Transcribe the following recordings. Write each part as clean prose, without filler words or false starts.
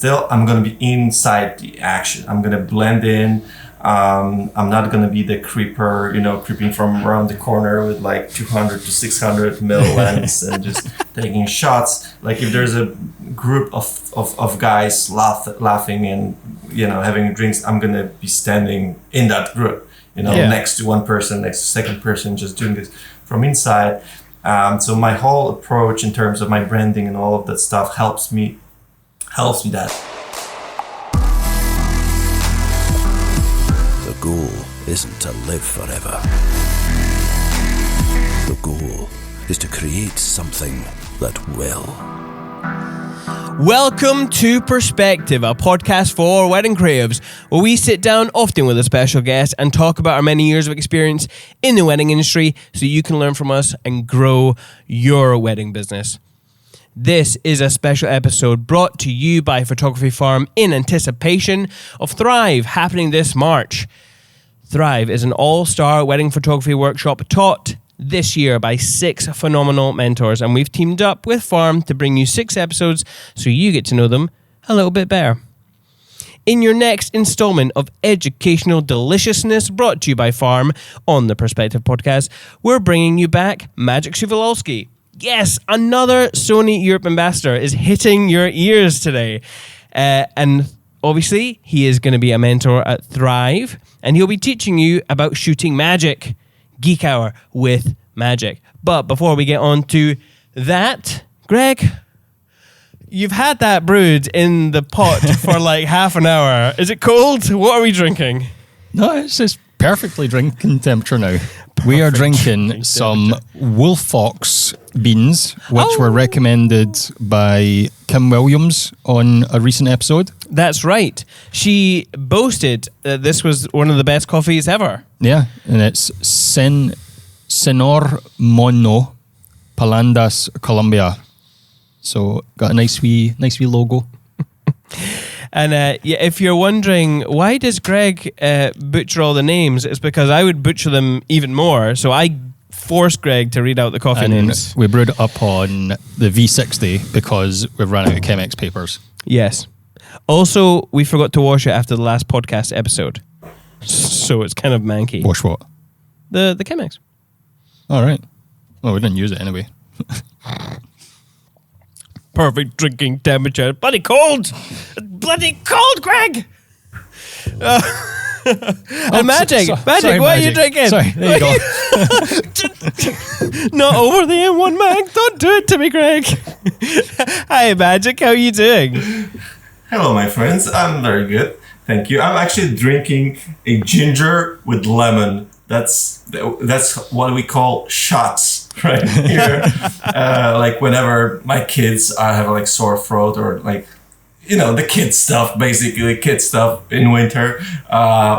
still I'm going to be inside the action. I'm going to blend in. I'm not going to be the creeper, creeping from around the corner with like 200 to 600 mil lens and just taking shots. Like if there's a group of guys laughing and, having drinks, I'm going to be standing in that group, next to one person, next to second person, just doing this from inside. So my whole approach in terms of my branding and all of that stuff helps me that. The goal isn't to live forever. The goal is to create something that will. Welcome to Perspective, a podcast for wedding creatives, where we sit down often with a special guest and talk about our many years of experience in the wedding industry so you can learn from us and grow your wedding business. This is a special episode brought to you by Photography Farm in anticipation of Thrive happening this March. Thrive is an all-star wedding photography workshop taught this year by 6 phenomenal mentors, and we've teamed up with Farm to bring you 6 episodes so you get to know them a little bit better. In your next installment of educational deliciousness brought to you by Farm on the Perspective podcast, we're bringing you back Maciej Suwalowski. Yes, another Sony Europe Ambassador is hitting your ears today. And obviously, he is going to be a mentor at Thrive, and he'll be teaching you about shooting magic. Geek Hour with Magic. But before we get on to that, Greg, you've had that brewed in the pot for like half an hour. Is it cold? What are we drinking? No, it's just perfectly drinking temperature now. We are drinking some Wolf Fox beans, which were recommended by Kim Williams on a recent episode. That's right. She boasted that this was one of the best coffees ever. Yeah, and it's Senor Mono Palandas, Colombia. So got a nice wee logo. And if you're wondering, why does Greg butcher all the names? It's because I would butcher them even more. So I forced Greg to read out the coffee names. We brewed it up on the V60 because we've run out of Chemex papers. Yes. Also, we forgot to wash it after the last podcast episode. So it's kind of manky. Wash what? The Chemex. All right. Well, we didn't use it anyway. Perfect drinking temperature. Bloody cold! Bloody cold, Greg! And Magic, what are you drinking? Sorry, there you go. Not over the M1 Mag. Don't do it to me, Greg. Hi, Magic. How are you doing? Hello, my friends. I'm very good. Thank you. I'm actually drinking a ginger with lemon. That's what we call shots right here. Like whenever my kids have like sore throat or like, the kid stuff, basically kid stuff in winter,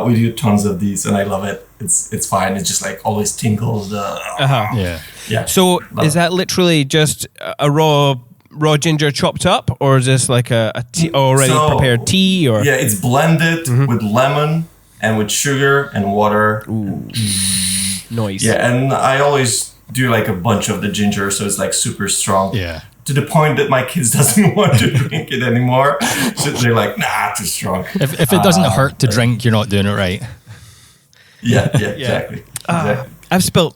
we do tons of these and I love it. It's fine. It just like always tingles. Yeah. So is that literally just a raw ginger chopped up, or is this like a tea, already prepared tea? Or yeah, it's blended with lemon and with sugar and water. Ooh. Nice. Yeah, and I always do like a bunch of the ginger, so it's like super strong. Yeah. To the point that my kids doesn't want to drink it anymore. So they're like, nah, too strong. If it doesn't hurt to drink, you're not doing it right. Yeah, exactly. I've spilt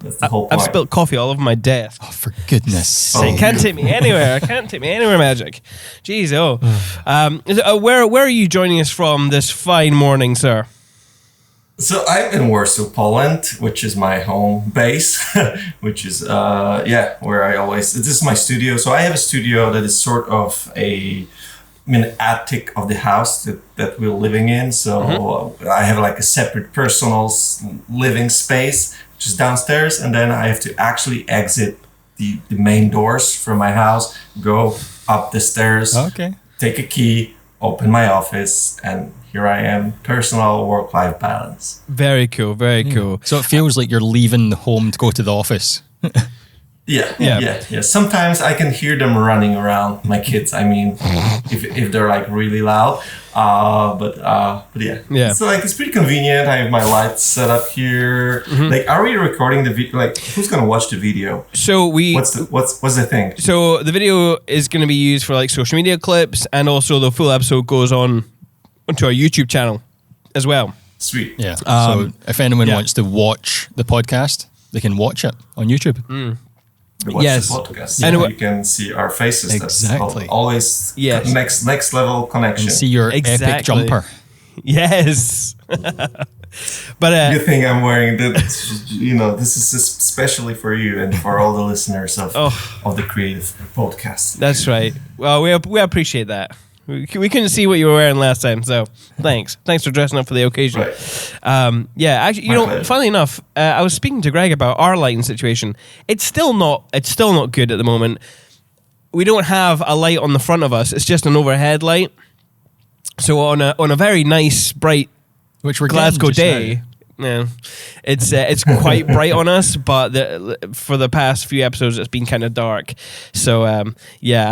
coffee all over my desk. Oh, for goodness sake. Can't take me anywhere. Magic. Jeez, where are you joining us from this fine morning, sir? So I'm in Warsaw, Poland, which is my home base, which is, where I always, this is my studio. So I have a studio that is sort of attic of the house that we're living in. So I have like a separate personal living space, which is downstairs. And then I have to actually exit the main doors from my house, go up the stairs, take a key, open my office, and here I am, personal work-life balance. Very cool, very cool. So it feels like you're leaving the home to go to the office. Yeah. Sometimes I can hear them running around. My kids, I mean, if they're like really loud. But yeah. So like it's pretty convenient. I have my lights set up here. Like, are we recording the video? Like, who's gonna watch the video? So what's the thing? So the video is going to be used for like social media clips, and also the full episode goes onto our YouTube channel as well. Sweet. Yeah. So if anyone wants to watch the podcast, they can watch it on YouTube. Watch Yes. the podcast. And You can see our faces. Exactly. That's always Yes. next level connection. And see your epic jumper. Yes. But Good thing I'm wearing that. This is especially for you and for all the listeners of the Creative Podcast. that's right. Well, we appreciate that. We couldn't see what you were wearing last time, so thanks for dressing up for the occasion. Right. Actually, pleasure. funnily enough, I was speaking to Greg about our lighting situation. It's still not good at the moment. We don't have a light on the front of us. It's just an overhead light. So on a very nice bright Which we're Glasgow getting just day. Yeah, it's quite bright on us, but for the past few episodes, it's been kind of dark. So I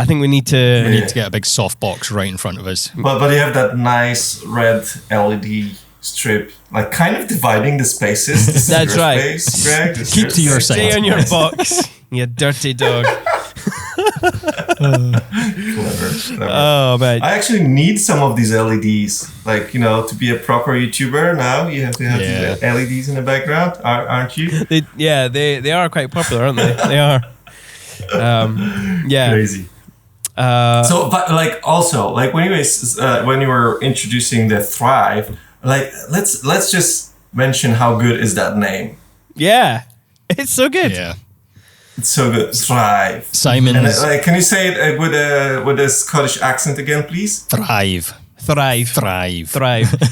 think we need to. now. We need to get a big softbox right in front of us. But you have that nice red LED strip, like kind of dividing the spaces. This That's is your right. Space, Greg. This is Keep to your space. side. Stay on your box, you dirty dog. Clever. Oh man. I actually need some of these LEDs. Like, to be a proper YouTuber now, you have to have these LEDs in the background, aren't you? They are quite popular, aren't they? They are. Crazy. So, but like also, like when you were introducing the Thrive, like let's just mention how good is that name. Yeah, it's so good. Yeah. It's so good. Thrive. Simon's And can you say it with a Scottish accent again, please? Thrive. Thrive.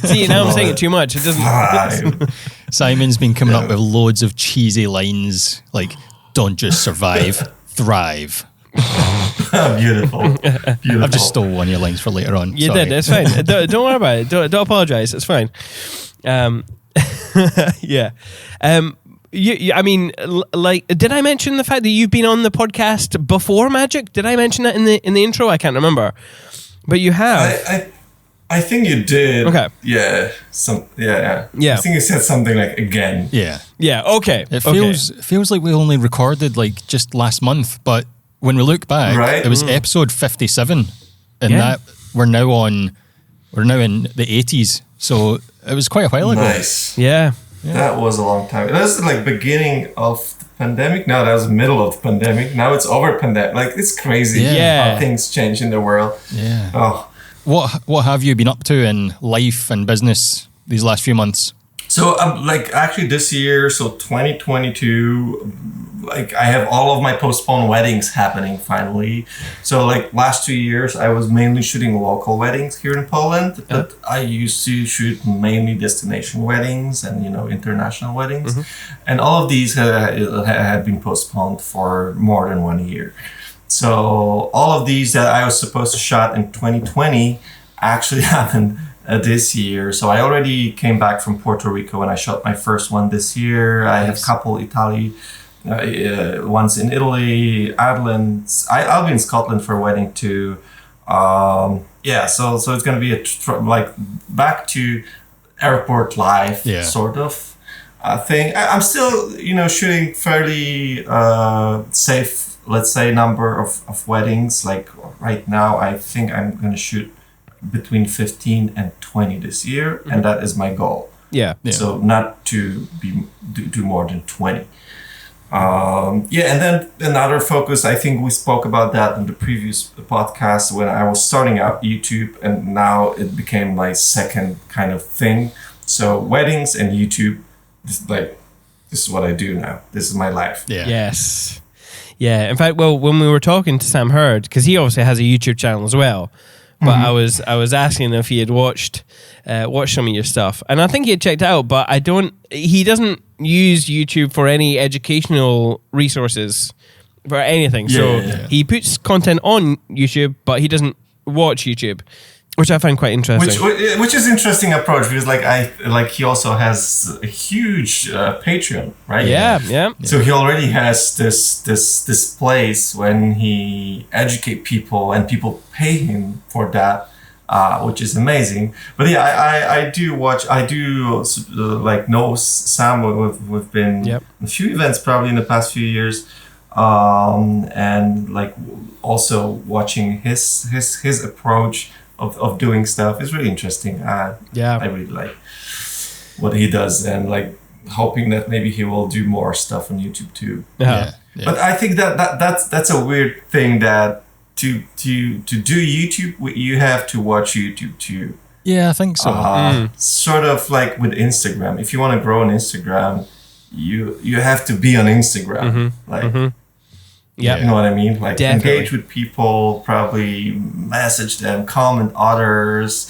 See, now I'm saying it too much. It doesn't. Thrive. Simon's been coming up with loads of cheesy lines like, don't just survive, thrive. Beautiful. I've just stole one of your lines for later on. You Sorry. did. It's fine. Don't worry about it. Don't apologize. It's fine. Yeah. I mean, like, did I mention the fact that you've been on the podcast before Magic? Did I mention that in the intro? I can't remember, but you have. I think you did. Okay. Yeah. Yeah. I think you said something like again. Yeah. Yeah. Okay. It feels like we only recorded like just last month, but when we look back, Right. it was episode 57, and Yeah. that we're now in the 80s, so it was quite a while ago. Nice. Yeah. That was a long time. That was like beginning of the pandemic. No, that was middle of the pandemic. Now it's over pandemic. Like, it's crazy Yeah. how things change in the world. Yeah. Oh. What have you been up to in life and business these last few months? So like actually this year, so 2022, like I have all of my postponed weddings happening finally. So like last 2 years, I was mainly shooting local weddings here in Poland, but I used to shoot mainly destination weddings and international weddings, and all of these had been postponed for more than 1 year. So all of these that I was supposed to shot in 2020 actually happened this year. So I already came back from Puerto Rico and I shot my first one this year. I have a couple ones in Italy, Ireland. I'll be in Scotland for a wedding too. So it's gonna be like back to airport life sort of thing. I'm still shooting fairly safe, let's say, number of weddings. Like right now, I think I'm gonna shoot between 15 and 20 this year, and that is my goal. Yeah. So not to do more than 20. And then another focus, I think we spoke about that in the previous podcast when I was starting out YouTube, and now it became my second kind of thing. So weddings and YouTube, this is what I do now. This is my life. Yeah. Yes. Yeah. In fact, well, when we were talking to Sam Hurd, because he obviously has a YouTube channel as well, but I was asking if he had watched some of your stuff, and I think he had checked it out, but he doesn't use YouTube for any educational resources for anything. He puts content on YouTube, but he doesn't watch YouTube. Which I find quite interesting. Which is interesting approach because he also has a huge Patreon, right? Yeah. So he already has this place when he educate people and people pay him for that, which is amazing. But yeah, I do watch. I do know Sam. We've been Yep. a few events probably in the past few years. And like also watching his approach of doing stuff is really interesting. I really like what he does, and like hoping that maybe he will do more stuff on YouTube too. Yeah. But I think that's a weird thing that to do YouTube, you have to watch YouTube too. Yeah, I think so. Sort of like with Instagram. If you want to grow on Instagram, you have to be on Instagram. Yeah, you know what I mean? Like Definitely. engage with people, probably message them, comment others,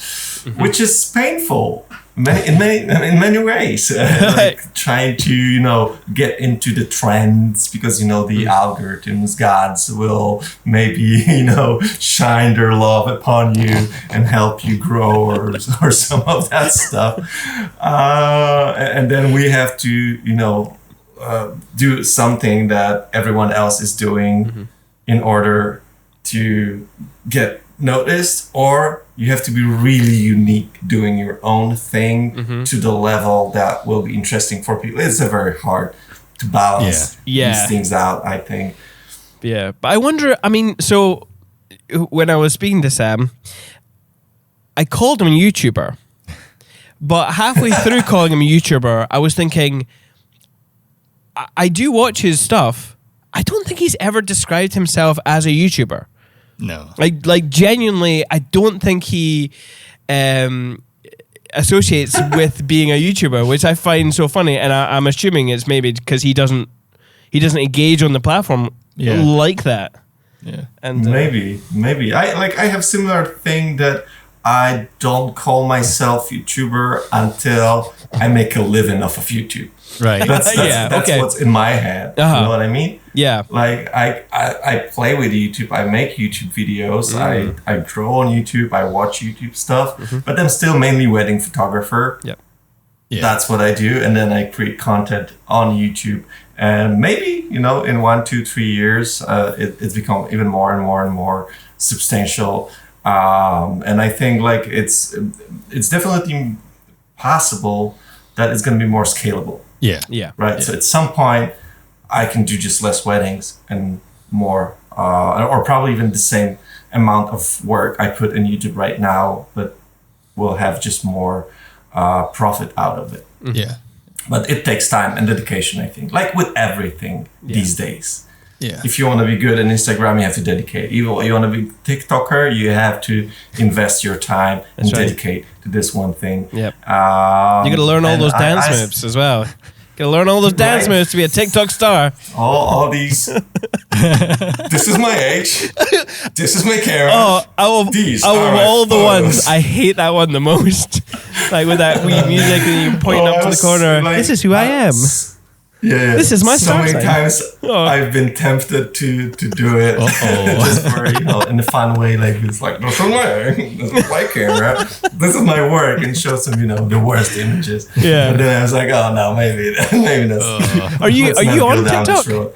which is painful in many ways. Like trying to get into the trends because the algorithms gods will maybe shine their love upon you and help you grow or some of that stuff. And then we have to do something that everyone else is doing in order to get noticed, or you have to be really unique doing your own thing to the level that will be interesting for people. It's very hard to balance these things out, I think. Yeah, but I wonder, so when I was speaking to Sam, I called him a YouTuber, but halfway through calling him a YouTuber, I was thinking, I do watch his stuff. I don't think he's ever described himself as a YouTuber. No. Like genuinely, I don't think he associates with being a YouTuber, which I find so funny. And I'm assuming it's maybe because he doesn't engage on the platform like that. Yeah. And maybe I have similar thing that I don't call myself YouTuber until I make a living off of YouTube. Right. That's what's in my head. You know what I mean? Yeah. Like I play with YouTube. I make YouTube videos. I draw on YouTube. I watch YouTube stuff. But I'm still mainly wedding photographer. Yep. Yeah. That's what I do. And then I create content on YouTube. And maybe, in 1, 2, 3 years, it's become even more and more and more substantial. And I think like it's definitely possible that it's going to be more scalable. Yeah. Right. Yeah. So at some point, I can do just less weddings and more, or probably even the same amount of work I put in YouTube right now, but we'll have just more profit out of it. Yeah. But it takes time and dedication, I think, like with everything these days. Yeah. If you want to be good on Instagram, you have to dedicate. If you want to be TikToker, you have to invest your time and dedicate to this one thing. Yep. You got to learn all those dance moves as well. Got to learn all those dance moves to be a TikTok star. All these. This is my age. This is my camera. Out of all the ones, I hate that one the most. Like with that wee music and you point up to the corner. This is who I am. Yeah, this is my so star many sign. times I've been tempted to do it just for in a fun way, like it's like this is my camera, this is my work, and show some the worst images. Yeah, and then I was like, oh no, maybe that's. Are you on TikTok?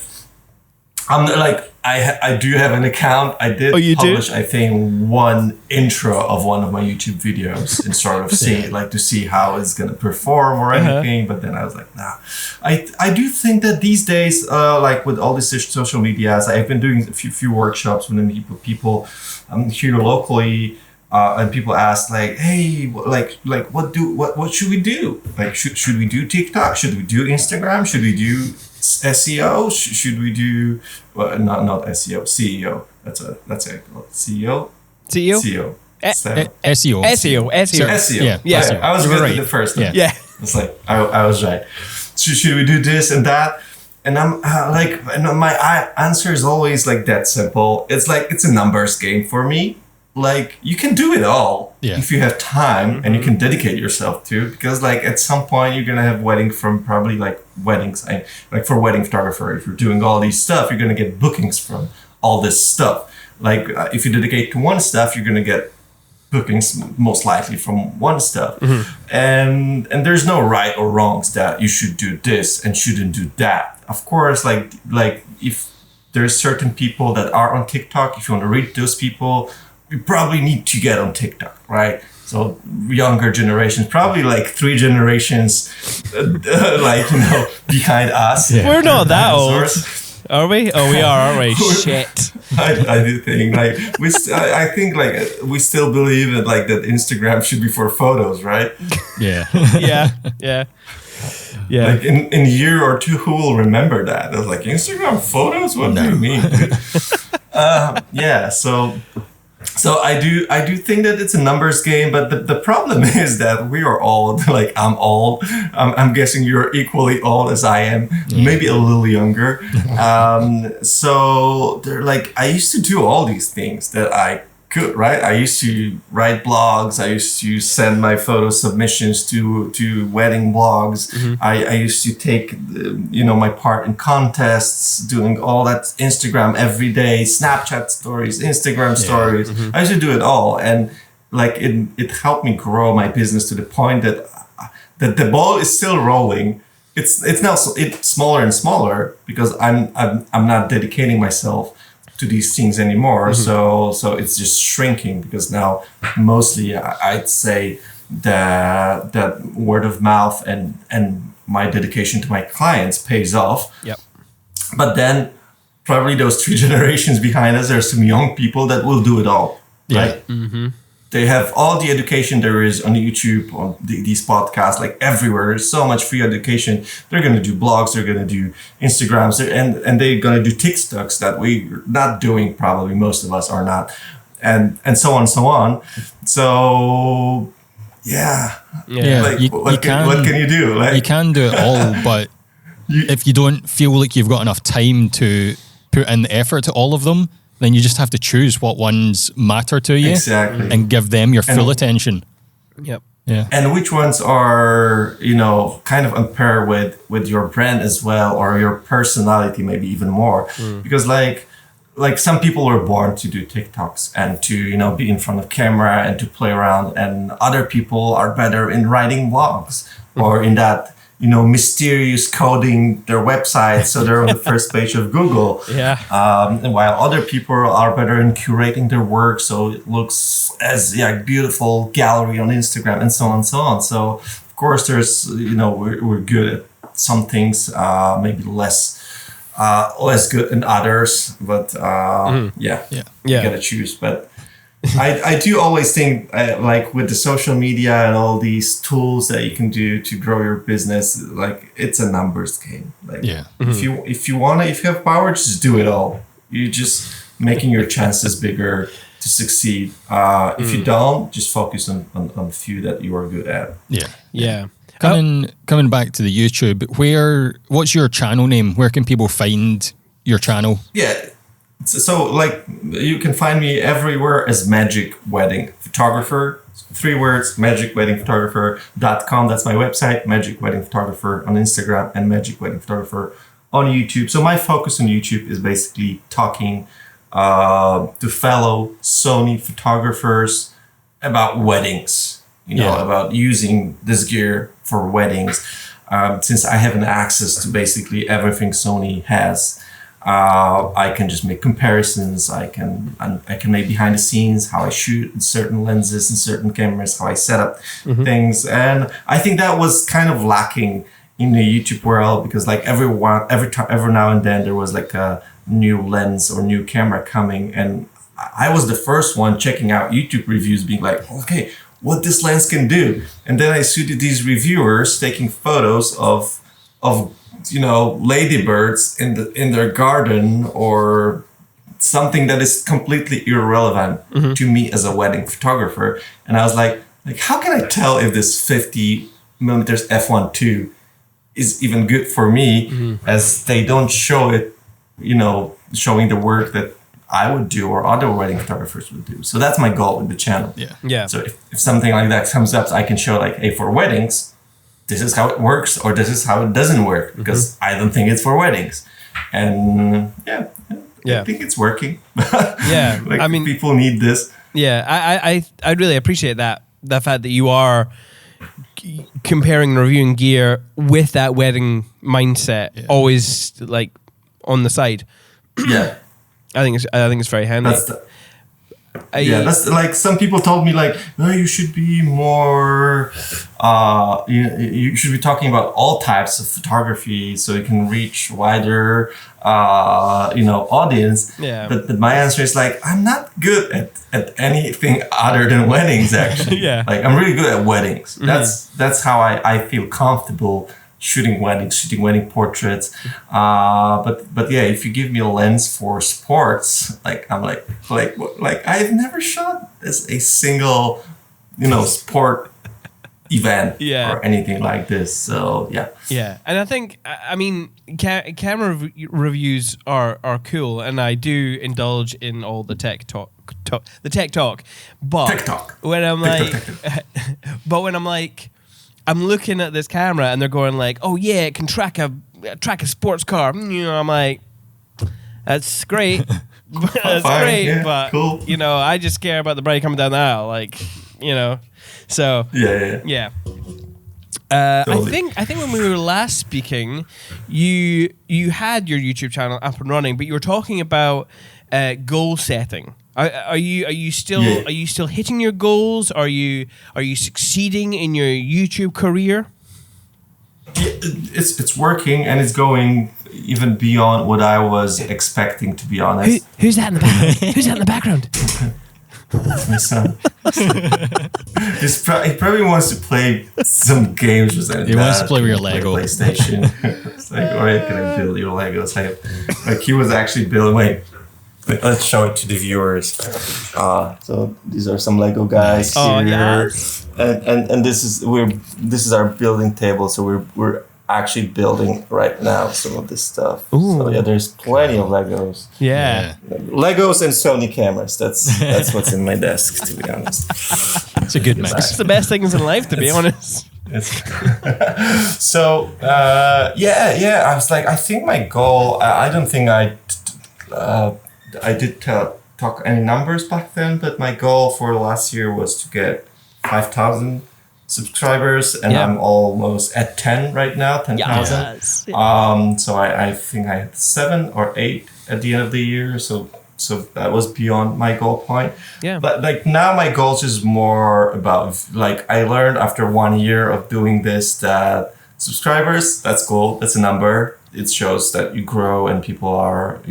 I'm like I do have an account. I did publish I think one intro of one of my YouTube videos and sort of see how it's gonna perform or anything. But then I was like, nah. I do think that these days, like with all these social medias, I've been doing a few workshops with people here locally. And people ask like, hey, what should we do? Like, should we do TikTok? Should we do Instagram? Should we do SEO? Should we do not SEO? CEO. That's a CEO. CEO. SEO. SEO. Yeah. I was good at the first time. Yeah. It's like I was right. Should we do this and that? And I'm and my answer is always like that simple. It's like it's a numbers game for me. Like you can do it all if you have time and you can dedicate yourself to, because like at some point you're gonna have weddings from probably like weddings, like for wedding photographer, if you're doing all these stuff, you're gonna get bookings from all this stuff. Like if you dedicate to one stuff, you're gonna get bookings most likely from one stuff. And there's no right or wrongs that you should do this and shouldn't do that. Of course, like if there's certain people that are on TikTok, if you want to reach those people, you probably need to get on TikTok, right? So younger generations, probably like 3 generations, like, behind us. Yeah. We're not that old. Are we? Oh, we are, aren't we? Shit. I do think like I think like we still believe that like that Instagram should be for photos, right? Yeah. Yeah. Like in a year or two, who will remember that? I was like, Instagram photos? What do you mean? Yeah. So I do think that it's a numbers game, but the problem is that we are old. Like I'm old. I'm guessing you're equally old as I am, maybe a little younger. So they're like, I used to do all these things that I could, right? I used to write blogs. I used to send my photo submissions to wedding blogs. I used to take, my part in contests, doing all that Instagram every day, Snapchat stories, Instagram stories. I used to do it all. And like, it helped me grow my business to the point that the ball is still rolling. It's now it's smaller and smaller because I'm not dedicating myself to these things anymore. So it's just shrinking because now mostly I'd say that word of mouth and my dedication to my clients pays off. Yep. But then probably those 3 generations behind us are some young people that will do it all. Right? They have all the education there is on YouTube, on these podcasts, like everywhere. There's so much free education. They're going to do blogs. They're going to do Instagrams. And they're going to do TikToks that we're not doing, probably most of us are not. And so on and so on. So, yeah. Like, what can you do? Like, you can do it all, but if you don't feel like you've got enough time to put in the effort to all of them, then you just have to choose what ones matter to you. Exactly. And give them your full attention. Yep. Yeah. And which ones are, kind of on par with your brand as well, or your personality, maybe even more. Because like some people were born to do TikToks and to, be in front of camera and to play around, and other people are better in writing blogs or in that, mysterious coding their website so they're on the first page of Google. Yeah. And while other people are better in curating their work so it looks as beautiful gallery on Instagram and so on and so on. So of course there's we're good at some things, maybe less good than others, but you gotta choose. But I do always think like with the social media and all these tools that you can do to grow your business, like it's a numbers game. Like if you have power, just do it all. You're just making your chances bigger to succeed. If you don't, just focus on a few that you are good at. Yeah. Coming back to the YouTube, what's your channel name? Where can people find your channel? Yeah. So like you can find me everywhere as Magic Wedding Photographer. 3 words, magicweddingphotographer.com. That's my website, Magic Wedding Photographer on Instagram and Magic Wedding Photographer on YouTube. So my focus on YouTube is basically talking to fellow Sony photographers about weddings, about using this gear for weddings. Since I have an access to basically everything Sony has, I can just make comparisons. I can make behind the scenes, how I shoot in certain lenses and certain cameras, how I set up things. And I think that was kind of lacking in the YouTube world because like every now and then there was like a new lens or new camera coming, and I was the first one checking out YouTube reviews, being like, okay, what this lens can do. And then I see these reviewers taking photos of ladybirds in their garden or something that is completely irrelevant to me as a wedding photographer. And I was like, how can I tell if this 50 millimeters f1.2 is even good for me, as they don't show it, showing the work that I would do or other wedding photographers would do. So that's my goal with the channel. Yeah. So if something like that comes up, I can show like, hey, for weddings, this is how it works, or this is how it doesn't work, because I don't think it's for weddings. And I think it's working. Yeah. I mean, people need this. Yeah, I really appreciate that. The fact that you are comparing and reviewing gear with that wedding mindset, always like on the side. Yeah. I think it's very handy. That's like some people told me like, no, you should be more, you should be talking about all types of photography so you can reach wider, audience. Yeah. But my answer is like, I'm not good at anything other than weddings actually. Yeah. Like I'm really good at weddings. That's how I feel comfortable shooting weddings, shooting wedding portraits. But yeah, if you give me a lens for sports, like I'm like I've never shot as a single, sport event or anything like this. So yeah. Yeah, and I think camera reviews are cool, and I do indulge in all the tech talk. But TikTok. When I'm but when I'm like, I'm looking at this camera and they're going like, oh yeah, it can track a sports car. I'm like, that's great. That's great, yeah, but cool. I just care about the bride coming down the aisle, So Yeah. Totally. I think when we were last speaking, you had your YouTube channel up and running, but you were talking about goal setting. Are you still hitting your goals? Are you succeeding in your YouTube career? Yeah, it's working and it's going even beyond what I was expecting, to be honest. Who's that in the background? Who's that in the background? That's my son. He probably wants to play some games with that. He wants to play with your Lego. PlayStation. It's like, all right, can I build your Legos? Like he was actually building. Wait, let's show it to the viewers. So these are some Lego guys here. Yes. And this is our building table. So we're actually building right now some of this stuff. Ooh. So yeah, there's plenty of Legos. Yeah. Legos and Sony cameras. That's what's in my desk, to be honest. It's a good mix. It's the best things in life, to be honest. So I was like, I think my goal. I don't think I did talk any numbers back then, but my goal for last year was to get 5,000 subscribers, and I'm almost at 10 right now, 10,000. Yes. So I think I had 7 or 8 at the end of the year. So that was beyond my goal point. Yeah. But like now my goals is more about like I learned after 1 year of doing this that subscribers, that's cool. That's a number. It shows that you grow and people are,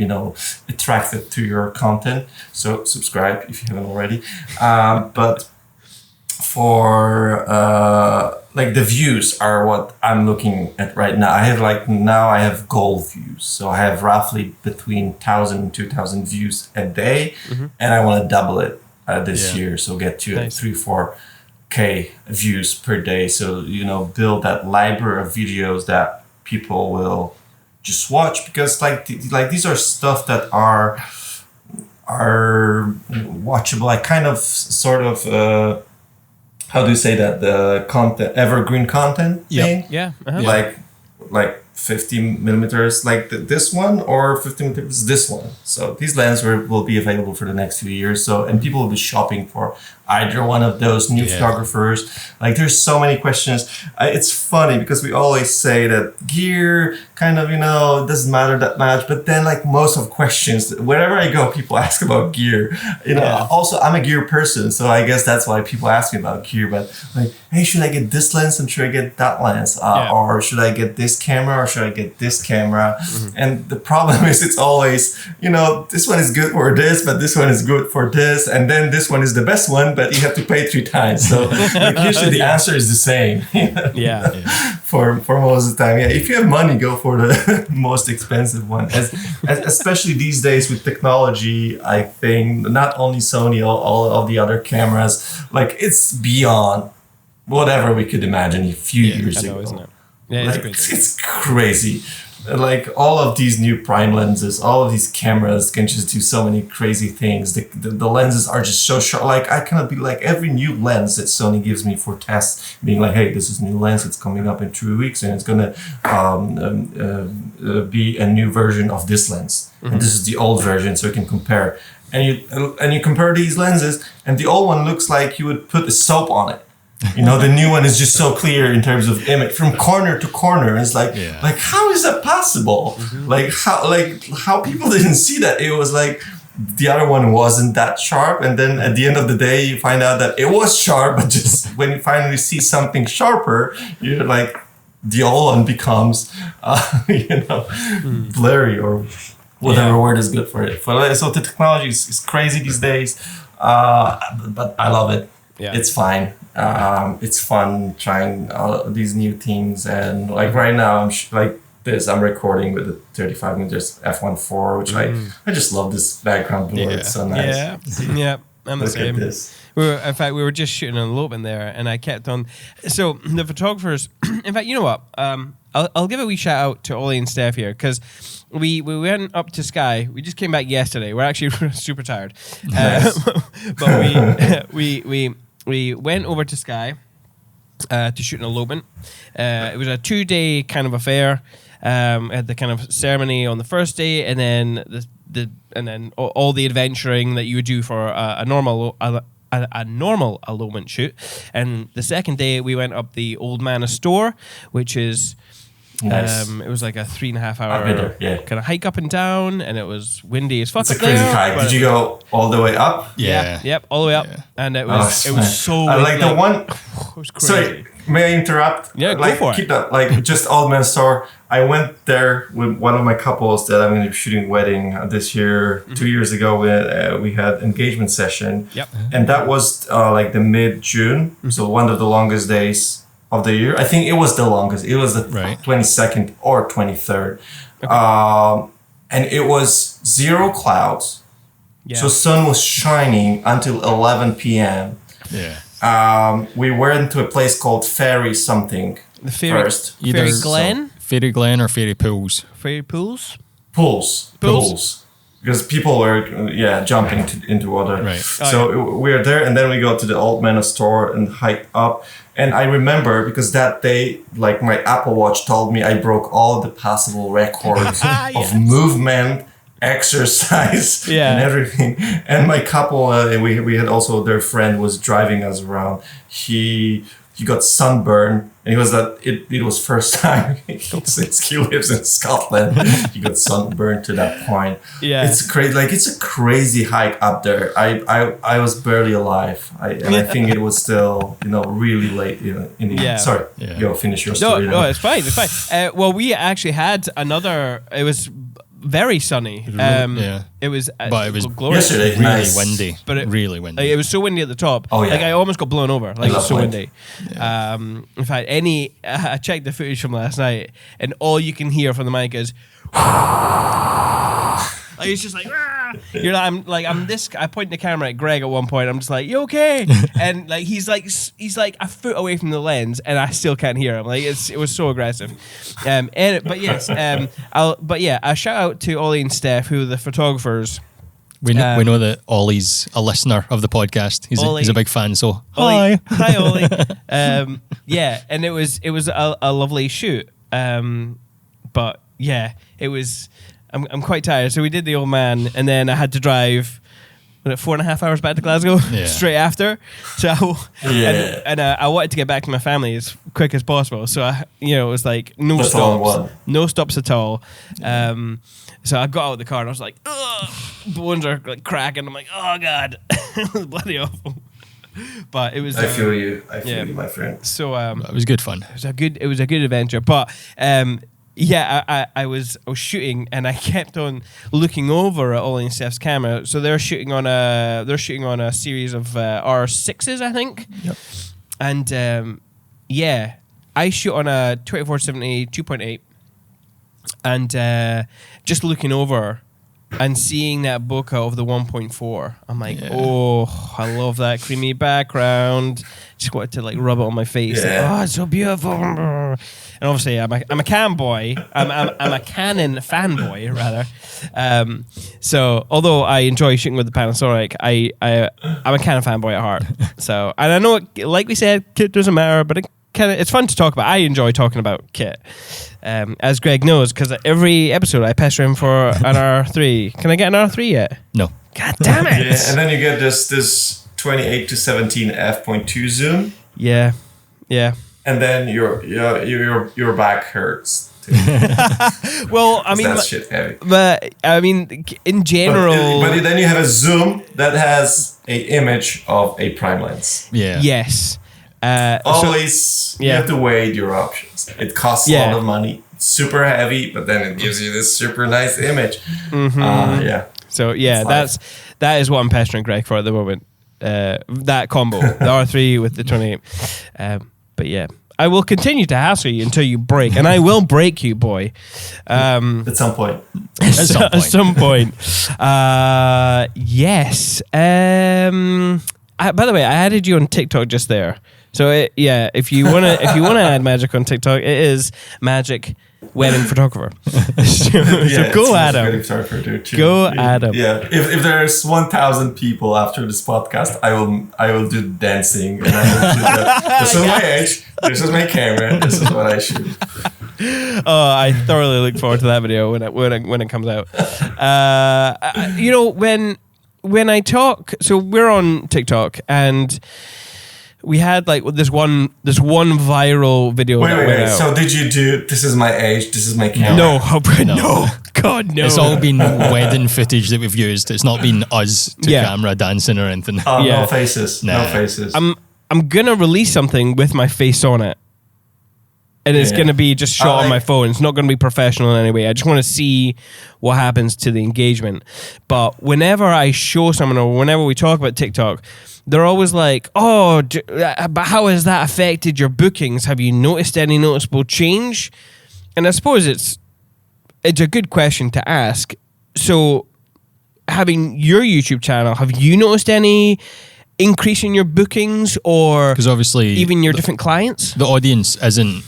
attracted to your content. So subscribe if you haven't already. But for the views are what I'm looking at right now. I have goal views. So I have roughly between 1,000 and 2,000 views a day. Mm-hmm. And I want to double it this year. So get to 3-4K views per day. So, build that library of videos that people will just watch, because these are stuff that are watchable. Like kind of sort of how do you say that, the content, evergreen content thing? Yeah. Uh-huh. Like 50 millimeters like this one, or 50 millimeters this one. So these lenses will be available for the next few years. So, and people will be shopping for either one of those. New photographers. Like there's so many questions. It's funny because we always say that gear kind of, it doesn't matter that much. But then like most of questions, wherever I go, people ask about gear. Also I'm a gear person. So I guess that's why people ask me about gear. But like, hey, should I get this lens and should I get that lens? Or should I get this camera or should I get this camera? Mm-hmm. And the problem is it's always, this one is good for this, but this one is good for this. And then this one is the best one, but you have to pay 3 times. So usually the answer is the same. For most of the time. Yeah. If you have money, go for the most expensive one. Especially these days with technology, I think not only Sony, all of the other cameras, like it's beyond whatever we could imagine a few years ago. Isn't it? Yeah, it's crazy. Like all of these new prime lenses, all of these cameras can just do so many crazy things. The lenses are just so sharp. Like I cannot be like every new lens that Sony gives me for tests, being like, hey, this is a new lens. It's coming up in 3 weeks, and it's gonna be a new version of this lens. Mm-hmm. And this is the old version, so you can compare. and you compare these lenses, and the old one looks like you would put a soap on it. The new one is just so clear in terms of image from corner to corner. It's like how is that possible? How people didn't see that? It was like the other one wasn't that sharp, and then at the end of the day, you find out that it was sharp, but just when you finally see something sharper, you're like, the old one becomes, blurry or whatever word is good for it. So the technology is crazy these days, but I love it. Yeah. It's fine. It's fun trying these new things, and like right now, I'm recording with the 35 meters f1.4, which I just love this background blue. It's so nice. Yeah, I'm the same. In fact, we were just shooting an elopement there, and I kept on. So the photographers, in fact, you know what? I'll give a wee shout out to Ollie and Steph here, because we went up to Skye. We just came back yesterday. We're actually super tired, but we went over to Skye to shoot an elopement. It was a 2-day kind of affair. Had the kind of ceremony on the first day, and then all the adventuring that you would do for a normal elopement shoot. And the second day we went up the Old Manor Store, which is nice. It was like a 3.5 hour kind of hike up and down, and it was windy as fuck. It's a crazy hike. Did you go all the way up? Yep, all the way up, and it was so. I like the one. It was crazy. Sorry, may I interrupt? Yeah, go for it. Keep that. Just Old Man Store. I went there with one of my couples that I'm going to be shooting wedding this year. 2 years ago, we had engagement session. Yep. And that was like the mid-June, so one of the longest days of the year. I think it was the longest. It was the 22nd or 23rd. Okay. And it was 0 clouds. Yeah. So sun was shining until 11 p.m. Yeah. We went to a place called Fairy something first. Fairy Glen? Fairy Glen or Fairy Pools? Fairy Pools? Pools. Because people were jumping into water. Right. So we were there, and then we go to the Old Manor Store and hike up. And I remember, because that day, like, my Apple Watch told me I broke all the possible records of movement, exercise, and everything. And my couple, we had also, their friend was driving us around. He got sunburned, and he was it was first time. Since he lives in Scotland, he got sunburned to that point. Yeah, it's crazy. Like, it's a crazy hike up there. I was barely alive. I think it was still really late in the evening. Sorry, go finish your story. No, it's fine. It's fine. Well, we actually had another. It was very sunny. It was, but it was glorious. Yesterday, really windy. But really windy. It was so windy at the top. Oh yeah. Like, I almost got blown over. Like, it was so windy. Yeah. In fact, I checked the footage from last night, and all you can hear from the mic is. Like, it's just like, I point the camera at Greg at one point. I'm just like, you okay? And like he's like a foot away from the lens, and I still can't hear him. Like, it was so aggressive. A shout out to Ollie and Steph, who are the photographers. We know that Ollie's a listener of the podcast. He's a big fan. So Ollie, hi Ollie. And it was a lovely shoot. But yeah, it was. I'm quite tired. So we did the Old Man, and then I had to drive 4.5 hours back to Glasgow straight after. So I wanted to get back to my family as quick as possible. So it was like no stops at all. So I got out of the car and I was like, ugh, bones are like cracking. I'm like, oh god, it was bloody awful. But it was. I feel you, my friend. So it was good fun. It was a good adventure, but. I was shooting, and I kept on looking over at Ollie and Steph's camera. So they're shooting on a series of R6s, I think. Yep. And I shoot on a 24-70 2.8, and just looking over and seeing that bokeh of the 1.4, I'm like, oh, I love that creamy background. Just wanted to like rub it on my face. Like, oh, it's so beautiful. And obviously, I'm a Canon boy. I'm a Canon fanboy rather. So although I enjoy shooting with the Panasonic, I'm a Canon fanboy at heart. So, and I know, like we said, kit doesn't matter, but it's fun to talk about. I enjoy talking about kit, as Greg knows, because every episode I pester him for an R3. Can I get an R3 yet? No. God damn it! Yeah, and then you get this 28 to 17 f.2 zoom. Yeah. And then your back hurts. Well, I mean, that's shit heavy. but I mean, in general, but then you have a zoom that has a image of a prime lens. Yeah. yes. Always, you yeah. have to weigh your options. It costs a Yeah. lot of money. It's super heavy, but then it gives you this super nice image. Yeah. So yeah, It's that is what I'm pestering Greg for at the moment. That combo, the R3 with the 28. But yeah, I will continue to hassle you until you break, and I will break you, boy. At some point. At some point. Yes. By the way, I added you on TikTok just there. So if you wanna add Magic on TikTok, it is Magic Wedding Photographer. so go at him. Go at him. Yeah. If there's 1,000 people after this podcast, I will do dancing, and I will do that. This is my age. This is my camera. This is what I shoot. Oh, I thoroughly look forward to that video when it comes out. When I talk, so we're on TikTok and we had like this one viral video. Wait. So did you do? This is my age. This is my camera. No. God, no. It's all been wedding footage that we've used. It's not been us to camera dancing or anything. No faces. Nah. No faces. I'm gonna release something with my face on it. And it's going to be just shot on my phone. It's not going to be professional in any way. I just want to see what happens to the engagement. But whenever I show someone or whenever we talk about TikTok, they're always like, oh, but how has that affected your bookings? Have you noticed any noticeable change? And I suppose it's a good question to ask. So having your YouTube channel, have you noticed any increase in your bookings or because obviously even your different clients? The audience isn't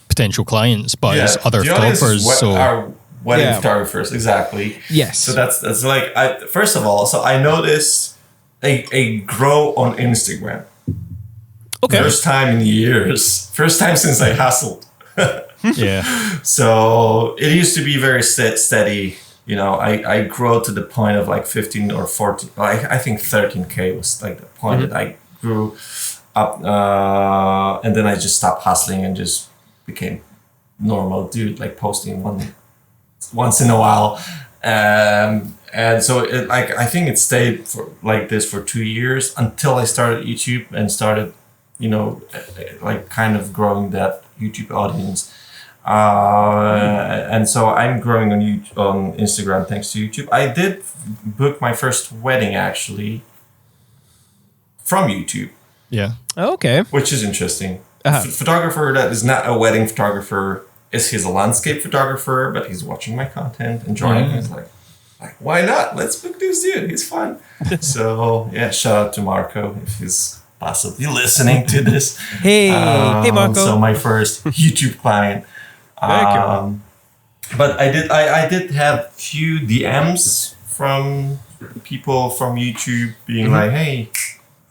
potential clients, but it's other photographers. Our wedding photographers, exactly. Yes. So that's like, first of all, so I noticed a grow on Instagram. Okay. First time in years. First time since I hustled. Yeah. So it used to be very steady. You know, I grew to the point of like 15 or 14. I think 13K was like the point that I grew up. And then I just stopped hustling and just became normal dude, like posting once in a while. And so I think it stayed for like this for 2 years until I started YouTube and started, like kind of growing that YouTube audience. And so I'm growing on Instagram thanks to YouTube. I did book my first wedding actually from YouTube. Yeah. Okay. Which is interesting. Photographer that is not a wedding photographer he's a landscape photographer, but he's watching my content, enjoying it. He's like, why not? Let's book this dude. He's fun. So yeah, shout out to Marco if he's possibly listening to this. Hey Marco. So my first YouTube client. But I did have few DMs from people from YouTube being like, hey,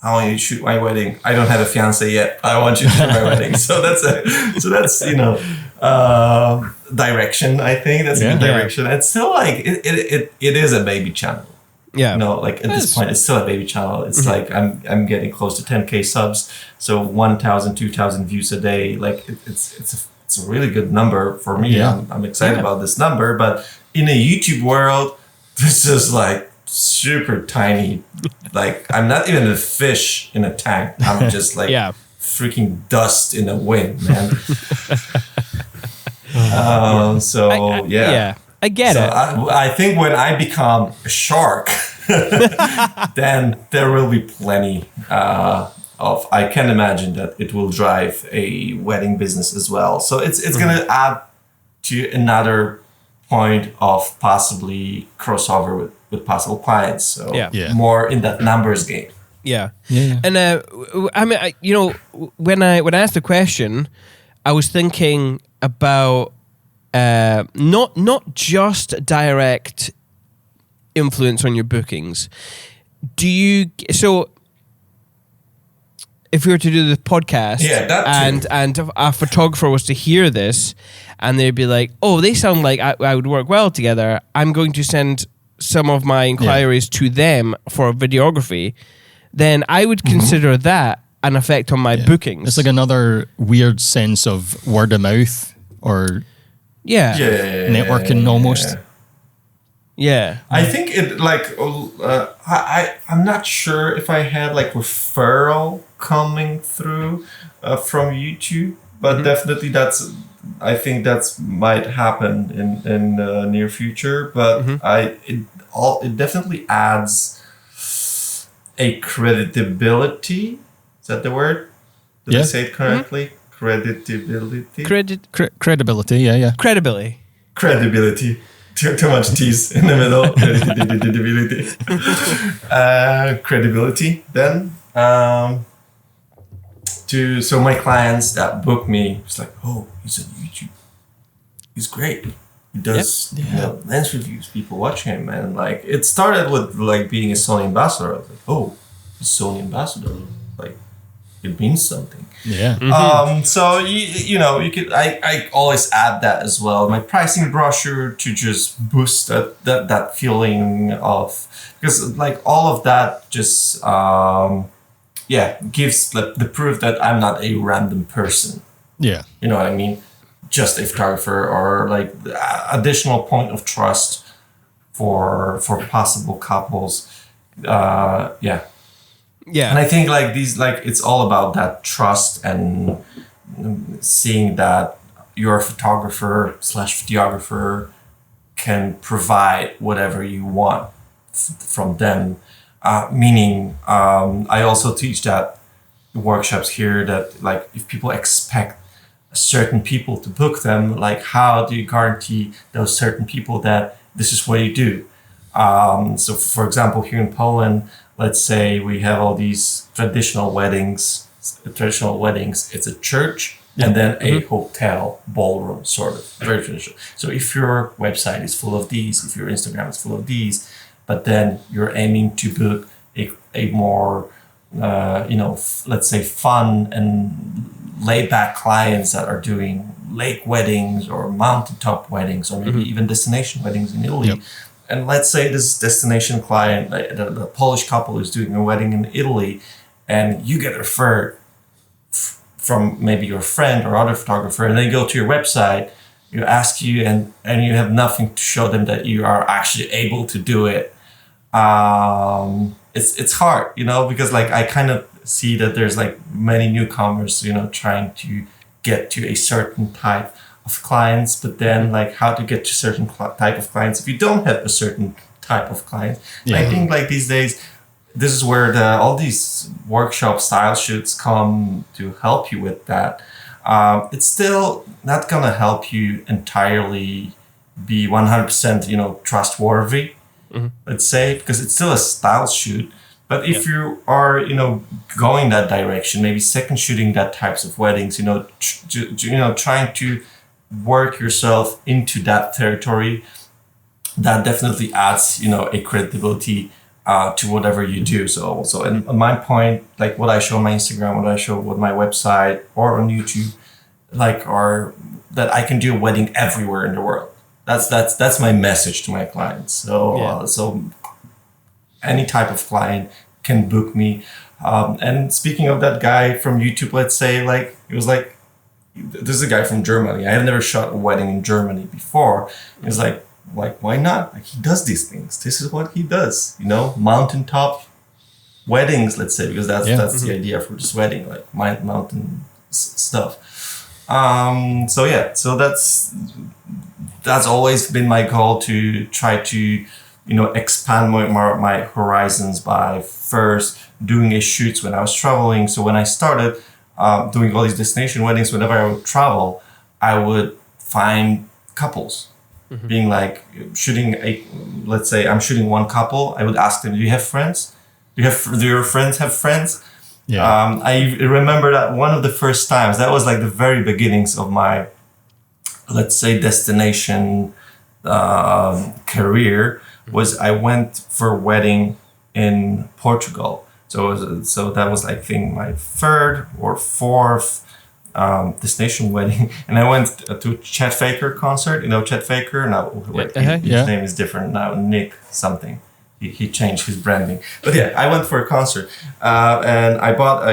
I want you to shoot my wedding. I don't have a fiance yet. I want you to shoot my wedding. So that's direction. I think that's a good direction. It's still like it is a baby channel. Yeah. Like at this point, it's still a baby channel. It's like I'm getting close to 10K subs. So 1,000, 2,000 views a day. Like it's a really good number for me. Yeah. I'm excited about this number. But in a YouTube world, this is like super tiny. Like I'm not even a fish in a tank. I'm just like freaking dust in the wind, man. I get it. I think when I become a shark, then there will be plenty of. I can imagine that it will drive a wedding business as well. So it's going to add to another point of possibly crossover with possible clients. So more in that numbers game. Yeah. And I mean, when I asked the question, I was thinking about not just direct influence on your bookings. If we were to do the podcast and a photographer was to hear this and they'd be like, oh, they sound like I would work well together, I'm going to send some of my inquiries to them for videography, then I would consider that an effect on my bookings. It's like another weird sense of word of mouth or networking almost. Yeah. I think it I'm not sure if I had like referral coming through from YouTube, but definitely I think that's might happen in the near future. But it definitely adds a credibility. Is that the word? Did I say it correctly? Credibility. Credibility. Yeah. Credibility. Too much T's in the middle. Credibility. Then so my clients that book me, it's like, oh, he's on YouTube. He's great. He does lens reviews. People watch him, and like it started with like being a Sony ambassador. I was like, oh, he's Sony ambassador. Like it means something. Yeah. So you could I always add that as well. My pricing brochure to just boost that feeling of, because like all of that just gives the proof that I'm not a random person. Yeah. You know what I mean? Just a photographer, or like additional point of trust for possible couples. Yeah. And I think like these, like it's all about that trust and seeing that your photographer/videographer can provide whatever you want from them. Meaning, I also teach that workshops here that like if people expect certain people to book them, like how do you guarantee those certain people that this is what you do? So for example, here in Poland, let's say we have all these traditional weddings. It's a church and then a hotel ballroom, sort of very traditional. So if your website is full of these, if your Instagram is full of these, but then you're aiming to book a more, let's say fun and laid back clients that are doing lake weddings or mountaintop weddings or maybe even destination weddings in Italy. Yep. And let's say this destination client, the Polish couple is doing a wedding in Italy, and you get referred from maybe your friend or other photographer, and they go to your website, you ask you, and you have nothing to show them that you are actually able to do it. It's hard, because like I kind of see that there's like many newcomers, trying to get to a certain type of clients, but then like how to get to certain type of clients if you don't have a certain type of client. I think like these days, this is where all these workshop style shoots come to help you with that. It's still not gonna help you entirely be 100%, trustworthy, let's say, because it's still a style shoot. But if you are, going that direction, maybe second shooting that types of weddings, trying to work yourself into that territory, that definitely adds, a credibility to whatever you do. So in my point, like what I show on my Instagram, what I show on my website or on YouTube, like are that I can do a wedding everywhere in the world. That's my message to my clients. So any type of client can book me. And speaking of that guy from YouTube, let's say like it was like, this is a guy from Germany. I have never shot a wedding in Germany before. He's like, why not? Like he does these things. This is what he does, mountaintop weddings, let's say, because that's the idea for this wedding, like mountain stuff. So that's always been my goal, to try to, expand my horizons by first doing a shoots when I was traveling. So when I started doing all these destination weddings, whenever I would travel, I would find couples. Being like let's say I'm shooting one couple, I would ask them, do you have friends? Do your friends have friends? Yeah. I remember that one of the first times, that was like the very beginnings of my, let's say, destination career, was I went for a wedding in Portugal. So that was, I think, my third or fourth destination wedding, and I went to Chet Faker concert. You know Chet Faker? Now his name is different now. Nick something. He changed his branding. But yeah, I went for a concert, and I bought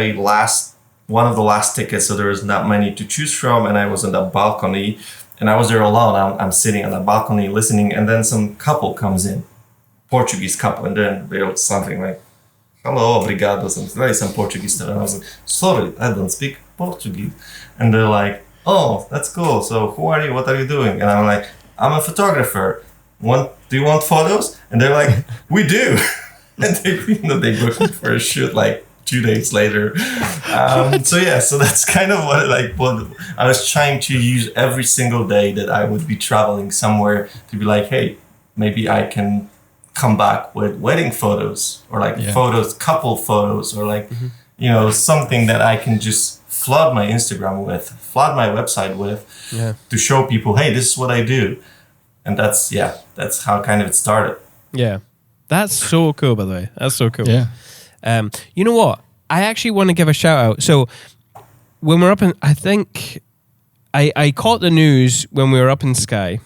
one of the last tickets, so there was not many to choose from, and I was on the balcony, and I was there alone. I'm sitting on the balcony listening, and then some couple comes in, Portuguese couple, and then they wrote something like, "Hello, obrigado," some Portuguese stuff. And I was like, "Sorry, I don't speak Portuguese." And they're like, "Oh, that's cool. So who are you? What are you doing?" And I'm like, "I'm a photographer. Do you want photos?" And they're like, "We do." And they booked me for a shoot like 2 days later. So that's kind of what I was trying to use every single day that I would be traveling somewhere to be like, hey, maybe I can come back with wedding photos or photos, couple photos, or something that I can just flood my Instagram with, flood my website with, to show people, hey, this is what I do. And that's how kind of it started. Yeah. That's so cool, by the way. That's so cool. Yeah. You know what? I actually want to give a shout out. So when we're up in, I think I caught the news when we were up in Skye,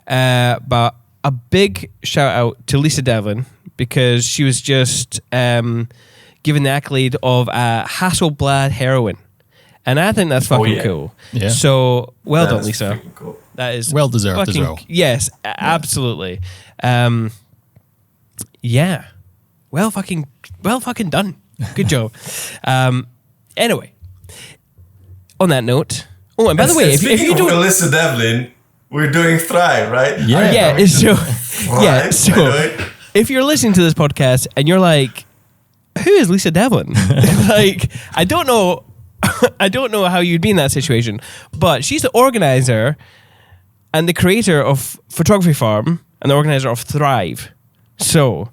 but a big shout out to Lisa Devlin, because she was just given the accolade of a Hasselblad heroine. And I think that's fucking cool. Yeah. So well done, Lisa. Cool. That is well deserved fucking, as well. Yes, absolutely. Yeah. Well fucking done. Good job. Anyway, on that note. Oh, and by the way, if you don't, Alyssa Devlin, we're doing Thrive, right? Yeah. Yeah. So if you're listening to this podcast and you're like, who is Lisa Devlin? Like, I don't know how you'd be in that situation, but she's the organizer and the creator of Photography Farm and the organizer of Thrive. So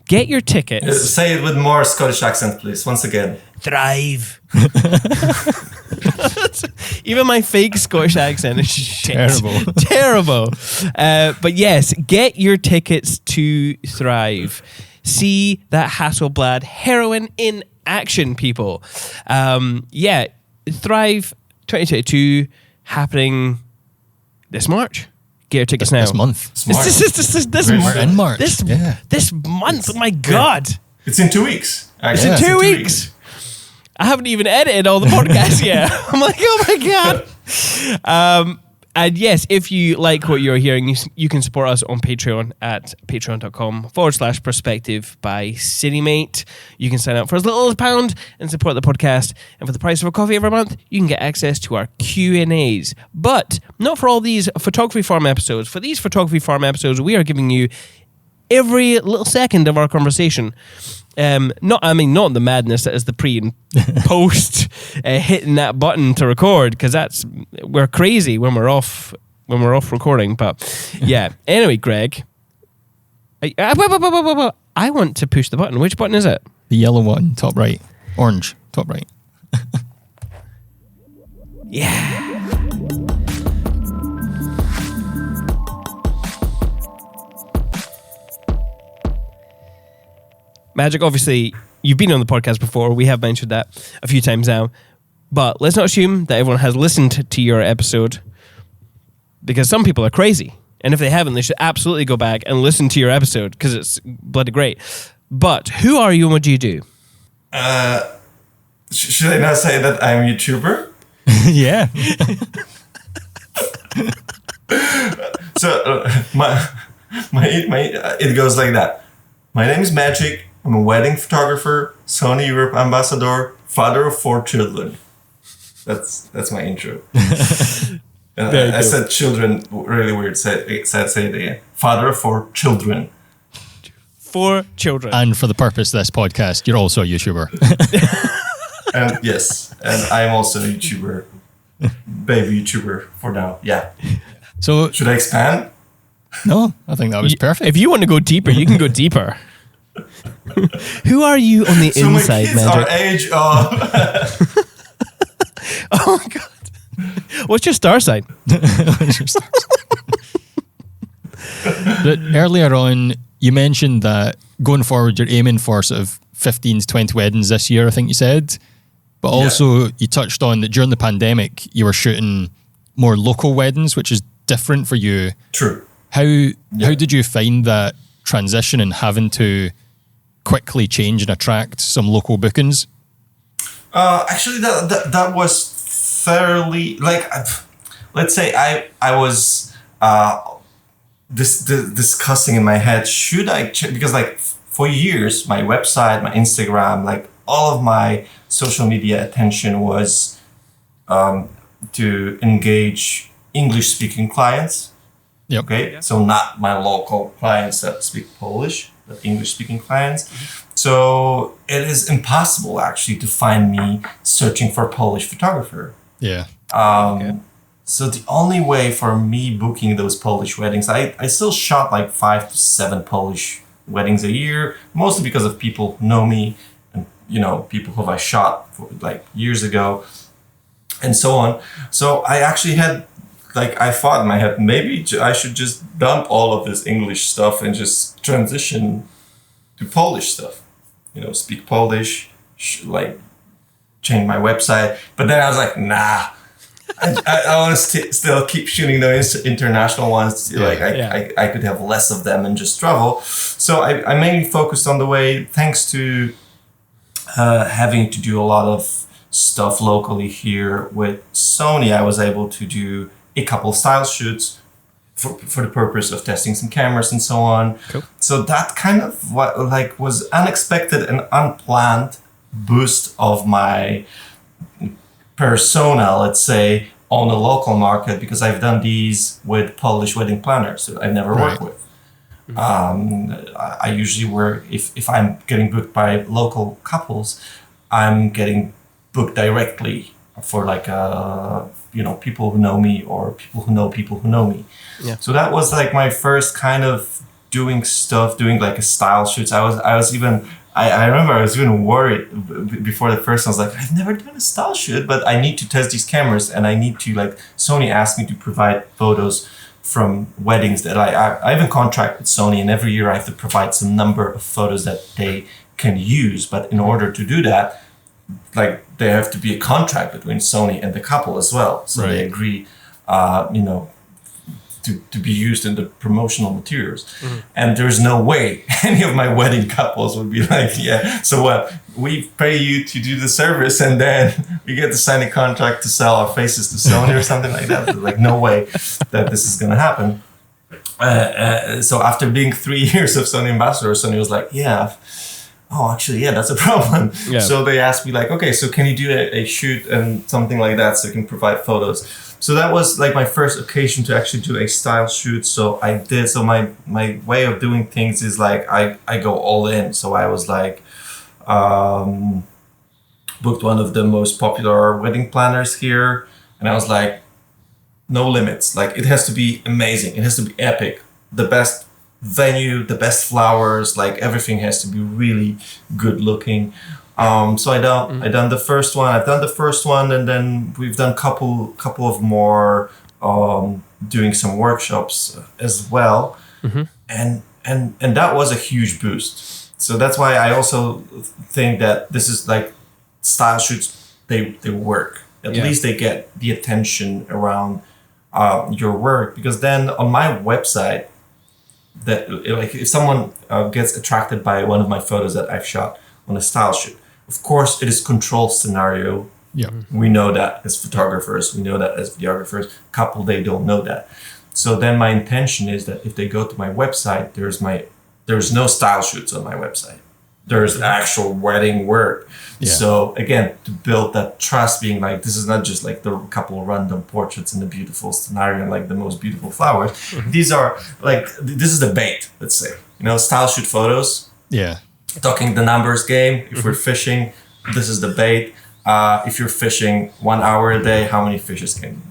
get your tickets. Say it with more Scottish accent, please. Once again. Thrive. Even my fake Scottish accent is shit. Terrible. But yes, get your tickets to Thrive. See that Hasselblad heroine in action, people. Thrive 2022 happening this March. Get your tickets now. This month. This We're in March. This month. Oh my God. It's in 2 weeks. It's in 2 weeks. I haven't even edited all the podcasts yet. I'm like, oh my God. And yes, if you like what you're hearing, you can support us on Patreon at patreon.com/perspective by Cinemate. You can sign up for as little as £1 and support the podcast. And for the price of a coffee every month, you can get access to our Q&As. But not for all these Photography Farm episodes. For these Photography Farm episodes, we are giving you every little second of our conversation. Not the madness that is the pre and post hitting that button to record, because we're crazy when we're off recording. But yeah. Anyway, Greg, I want to push the button. Which button is it? The yellow one, top right. Orange, top right. Yeah. Magic, obviously, you've been on the podcast before. We have mentioned that a few times now. But let's not assume that everyone has listened to your episode, because some people are crazy. And if they haven't, they should absolutely go back and listen to your episode, because it's bloody great. But who are you and what do you do? Should I not say that I'm a YouTuber? Yeah. So it goes like that. My name is Maciej. I'm a wedding photographer, Sony Europe Ambassador, father of 4 children. That's my intro. I said children really weird. Say it again. Father of 4 children. 4 children. And for the purpose of this podcast, you're also a YouTuber. And yes, and I'm also a YouTuber. Baby YouTuber for now. Yeah. So should I expand? No, I think that was perfect. If you want to go deeper, you can go deeper. Who are you on the so inside, my kids Magic? are age of... Oh my God. What's your star sign? But earlier on, you mentioned that going forward, you're aiming for sort of 15 to 20 weddings this year, I think you said. But also, you touched on that during the pandemic, you were shooting more local weddings, which is different for you. True. How did you find that transition and having to quickly change and attract some local bookings? Actually, that was fairly like, let's say I was discussing in my head, should I because like for years my website, my Instagram, like all of my social media attention was to engage English speaking clients. Yep. Okay, so not my local clients that speak Polish, but English speaking clients. So it is impossible actually to find me searching for a Polish photographer. Yeah. So the only way for me booking those Polish weddings, I still shot like 5 to 7 Polish weddings a year, mostly because of people who know me and, you know, people who I shot for, like years ago and so on. So I actually had, like, I thought in my head, maybe I should just dump all of this English stuff and just transition to Polish stuff, you know, speak Polish, like change my website. But then I was like, nah. I want to still keep shooting those international ones. Like I could have less of them and just travel. So I mainly focused on the way, thanks to having to do a lot of stuff locally here with Sony, I was able to do a couple of style shoots for the purpose of testing some cameras and so on. Cool. So that kind of was unexpected and unplanned boost of my persona, let's say, on the local market, because I've done these with Polish wedding planners that I've never worked with. I usually work, if I'm getting booked by local couples, I'm getting booked directly for like, you know, people who know me or people who know me. Yeah. So that was like my first kind of doing like a style shoots. I remember I was even worried before the first one. I was like, I've never done a style shoot, but I need to test these cameras and I need to, like, Sony asked me to provide photos from weddings that I have a contract with Sony, and every year I have to provide some number of photos that they can use. But in order to do that, like, there have to be a contract between Sony and the couple as well. So they agree, you know, to be used in the promotional materials. And there's no way any of my wedding couples would be like, yeah, so what? We pay you to do the service and then we get to sign a contract to sell our faces to Sony or something like that. There's like no way that this is going to happen. So after being 3 years of Sony Ambassador, Sony was like, actually, that's a problem. Yeah. So they asked me like, okay, so can you do a shoot and something like that so you can provide photos? So that was like my first occasion to actually do a style shoot. So I did. So my way of doing things is like I go all in. So I was like booked one of the most popular wedding planners here, and I was like, no limits. Like, it has to be amazing. It has to be epic. The best venue, the best flowers. Like, everything has to be really good looking. So I done the first one. I've done the first one, and then we've done couple of more, doing some workshops as well, and that was a huge boost. So that's why I also think that this is like style shoots. They work. At least they get the attention around your work, because then on my website, that like if someone gets attracted by one of my photos that I've shot on a style shoot. Of course, it is controlled scenario. Yeah, we know that as photographers. We know that as videographers. Couple, they don't know that. So then my intention is that if they go to my website, there's no style shoots on my website. There's actual wedding work. Yeah. So again, to build that trust, being like, this is not just like the couple random portraits in a beautiful scenario and like the most beautiful flowers. These are like, this is the bait, let's say. You know, style shoot photos. Yeah. Talking the numbers game. If we're fishing, this is the bait. If you're fishing 1 hour a day, how many fishes can you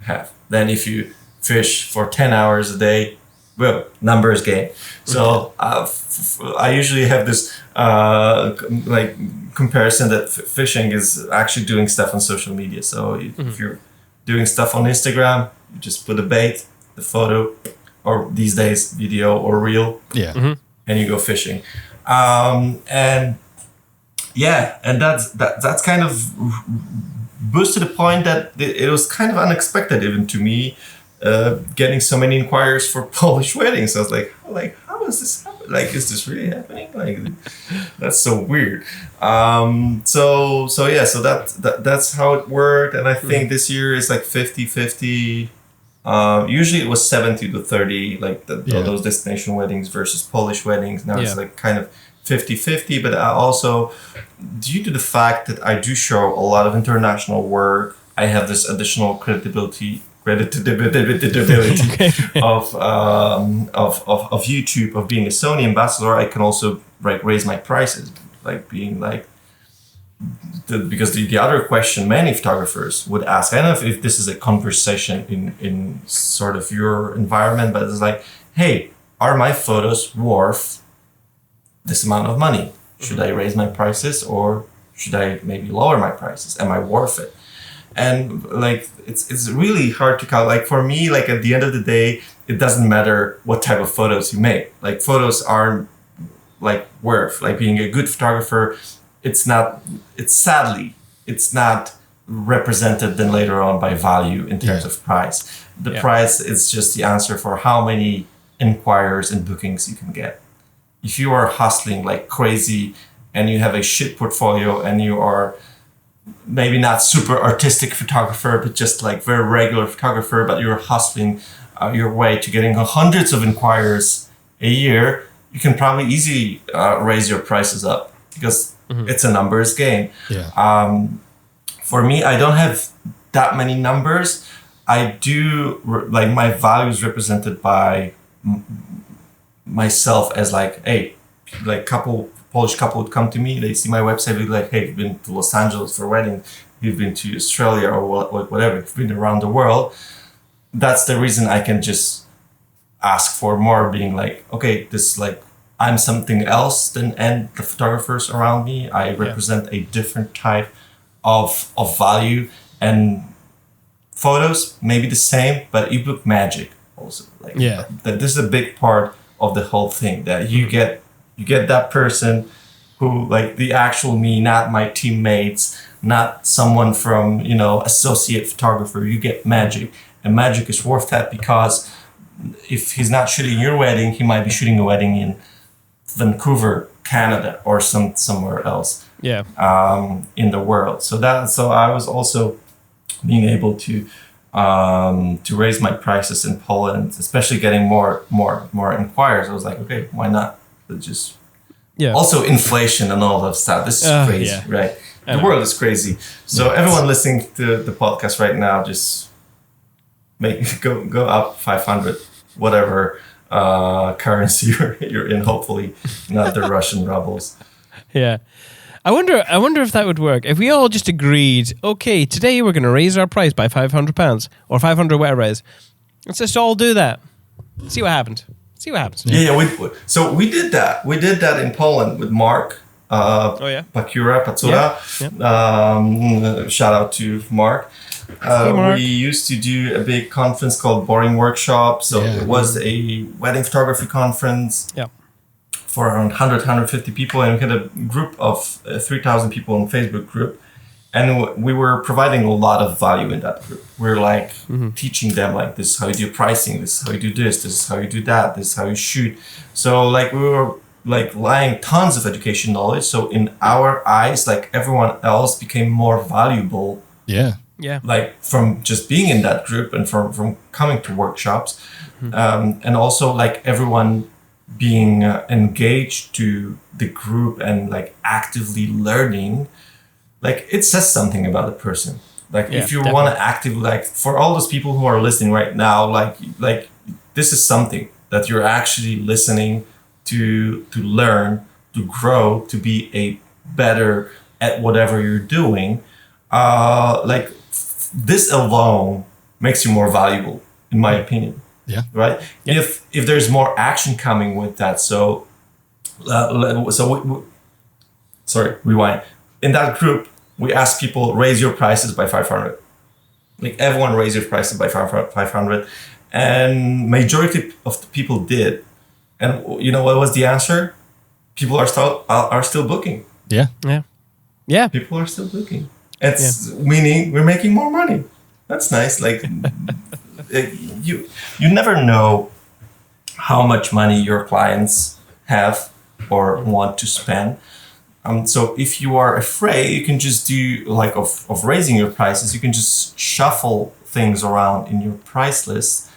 have? Then if you fish for 10 hours a day, well, numbers game. So I usually have this like comparison that fishing is actually doing stuff on social media. So if you're doing stuff on Instagram, you just put a bait, the photo, or these days video or reel, and you go fishing. And yeah, and that's kind of boosted the point that it was kind of unexpected even to me, getting so many inquiries for Polish weddings. I was like, how is this happening? Like, is this really happening? Like, that's so weird. So that's how it worked. And I think this year is like 50-50. Usually it was 70-30, like those destination weddings versus Polish weddings. Now it's like kind of 50-50, but I also, due to the fact that I do show a lot of international work, I have this additional credibility of YouTube, of being a Sony ambassador. I can also raise my prices, like being like, because the other question many photographers would ask, I don't know if this is a conversation in sort of your environment, but it's like, hey, are my photos worth this amount of money? Should I raise my prices, or should I maybe lower my prices? Am I worth it? And like, it's really hard to count. Like for me, like at the end of the day, it doesn't matter what type of photos you make. Like photos are like worth, like being a good photographer, sadly, it's not represented then later on by value in terms of price. The price is just the answer for how many inquiries and bookings you can get. If you are hustling like crazy and you have a shit portfolio and you are maybe not super artistic photographer, but just like very regular photographer, but you're hustling your way to getting hundreds of inquiries a year, you can probably easily raise your prices up, because it's a numbers game. For me, I don't have that many numbers. I do, like, my value is represented by myself as like, hey, like Polish couple would come to me, they see my website, they'd be like, hey, you've been to Los Angeles for a wedding, you've been to Australia or whatever, you've been around the world. That's the reason I can just ask for more, being like, okay, this, like, I'm something else than the photographers around me. I represent a different type of value, and photos maybe the same, but ebook magic also. Like, that this is a big part of the whole thing, that you get that person who, like, the actual me, not my teammates, not someone from, associate photographer. You get magic, and magic is worth that, because if he's not shooting your wedding, he might be shooting a wedding in Vancouver, Canada, or somewhere else in the world. So I was also being able to raise my prices in Poland, especially getting more inquiries. I was like, okay, why not? Just also inflation and all that stuff. This is crazy, right? The world is crazy. So everyone listening to the podcast right now, just go up 500, whatever currency you're in. Hopefully, not the Russian rubles. Yeah. I wonder if that would work. If we all just agreed, okay, today we're going to raise our price by £500 or 500 whatever it is. Let's just all do that. See what happens. So we did that. We did that in Poland with Mark. Pacura. Shout out to Mark. Mark. We used to do a big conference called Boring Workshop. So it was a wedding photography conference for around 150 people. And we had a group of 3,000 people in Facebook group. And we were providing a lot of value in that group. We're like teaching them, like, this is how you do pricing, this is how you do this is how you do that, this is how you shoot. So like we were like laying tons of education knowledge. So in our eyes, like, everyone else became more valuable. Like from just being in that group and from coming to workshops. And also like everyone being engaged to the group and like actively learning. Like, it says something about the person. Like, if you want to actively, like, for all those people who are listening right now, like this is something that you're actually listening to learn, to grow, to be a better at whatever you're doing. Like, this alone makes you more valuable, in my opinion. Right. If there's more action coming with that, rewind. In that group, we asked people, raise your prices by 500. Like, everyone raise your prices by 500. And majority of the people did. And you know what was the answer? People are still booking. Yeah. People are still booking. It's meaning we're making more money. That's nice. Like you never know how much money your clients have or want to spend. So if you are afraid, you can just do like of raising your prices. You can just shuffle things around in your price list.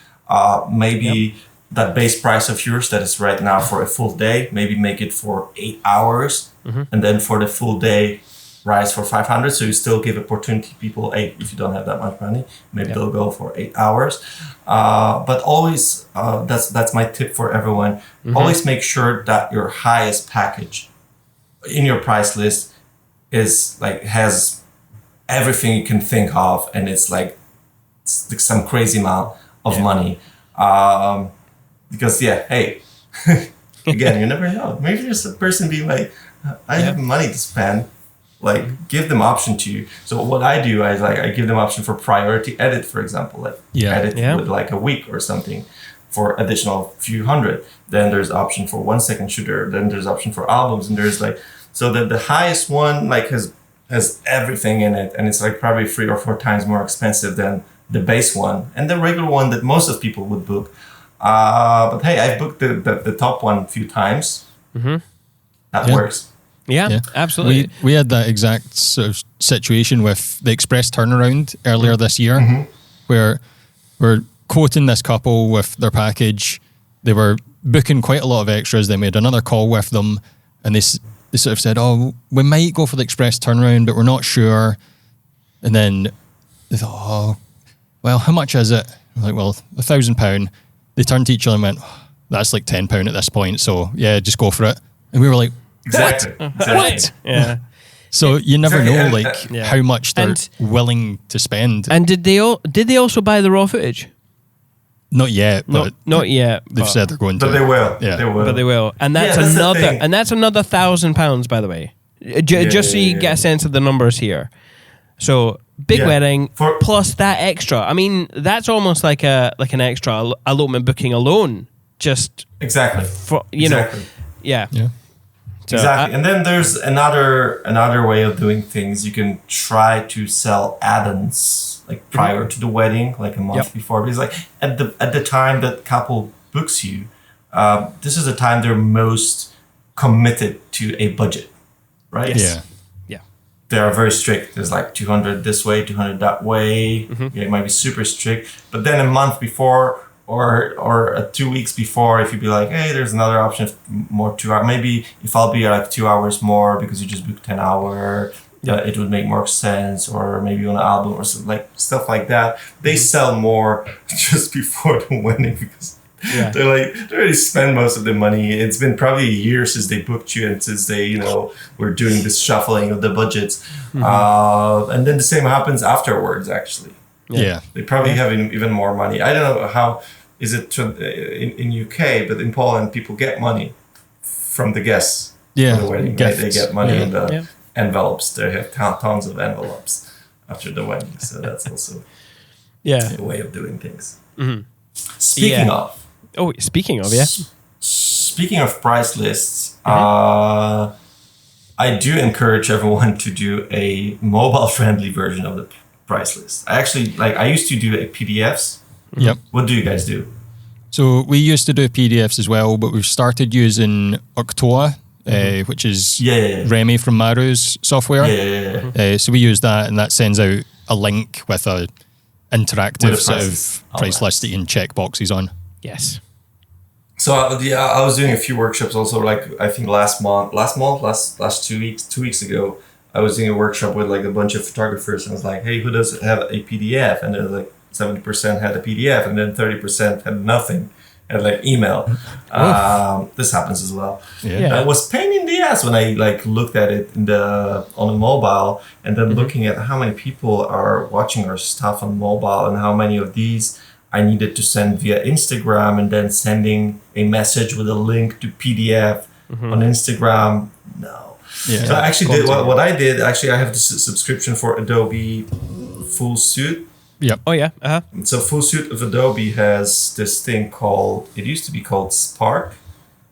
Maybe that base price of yours that is right now for a full day, maybe make it for 8 hours, and then for the full day, rise for 500. So you still give opportunity people 8 if you don't have that much money. Maybe they'll go for 8 hours. But always, that's my tip for everyone. Always make sure that your highest package in your price list is like has everything you can think of, and it's like some crazy amount of money. Because hey, again, you never know. Maybe there's a person being like, I have money to spend. Like, give them option to you. So what I do is I give them option for priority edit, for example, like edit with like a week or something for additional few hundred. Then there's option for 1 second shooter. Then there's option for albums, and there's like, so that the highest one like has everything in it, and it's like probably 3 or 4 times more expensive than the base one and the regular one that most of people would book. But hey, I've booked the top one a few times. That works. Yeah, absolutely. We had that exact sort of situation with the express turnaround earlier this year, where we're quoting this couple with their package. They were booking quite a lot of extras. They made another call with them, and they sort of said, "Oh, we might go for the express turnaround, but we're not sure." And then they thought, "Oh, well, how much is it?" I'm like, "Well, £1,000." They turned to each other and went, oh, "That's like £10 at this point. So yeah, just go for it." And we were like, Exactly. What? Yeah. So you never know, like how much they're And- willing to spend. And did they also buy the raw footage? Not yet, but Not yet. they've but- said they're going to. But they will. Yeah. They will. But they will, and that's that's the another, thing. and that's another £1,000, by the way. Just so you get a sense of the numbers here. So big wedding plus that extra. I mean, that's almost like an extra elopement booking alone. Just Exactly. for know, yeah. So Exactly. And then there's another way of doing things. You can try to sell add-ons like prior to the wedding, like a month before. Because like at the time that couple books you, this is the time they're most committed to a budget, right? Yeah. They are very strict. There's like 200 this way, 200 that way. It might be super strict. But then a month before or 2 weeks before, if you be like, hey, there's another option, more 2 hours. Maybe if I'll be like 2 hours more because you just booked 10 hour, it would make more sense. Or maybe on an album or something, like stuff like that. They sell more just before the wedding because they already spend most of the money. It's been probably a year since they booked you and since they, were doing this shuffling of the budgets. And then the same happens afterwards, actually. Yeah. They probably have even more money. I don't know how is it in UK, but in Poland, people get money from the guests for the wedding. Right? They get money in the envelopes. They have tons of envelopes after the wedding. So that's also a way of doing things. Speaking of. Oh, speaking of, Speaking of price lists, I do encourage everyone to do a mobile-friendly version of the price list. I used to do PDFs. Yep. What do you guys do? So we used to do PDFs as well, but we've started using Octoa, which is Remy from Maru's software. So we use that, and that sends out a link with a interactive sort of price list that you can check boxes on. Yes. So I was doing a few workshops also. Like I think last 2 weeks ago, I was doing a workshop with like a bunch of photographers, and I was like, hey, who does have a PDF? And they're like 70% had a PDF, and then 30% had nothing, had like email. This happens as well. It was pain in the ass when I like looked at it on a mobile, and then looking at how many people are watching our stuff on mobile, and how many of these I needed to send via Instagram, and then sending a message with a link to PDF on Instagram. No. So I actually did what I did. Actually, I have the subscription for Adobe Full Suite. Yep. Oh yeah. So Full Suite of Adobe has this thing called, it used to be called Spark,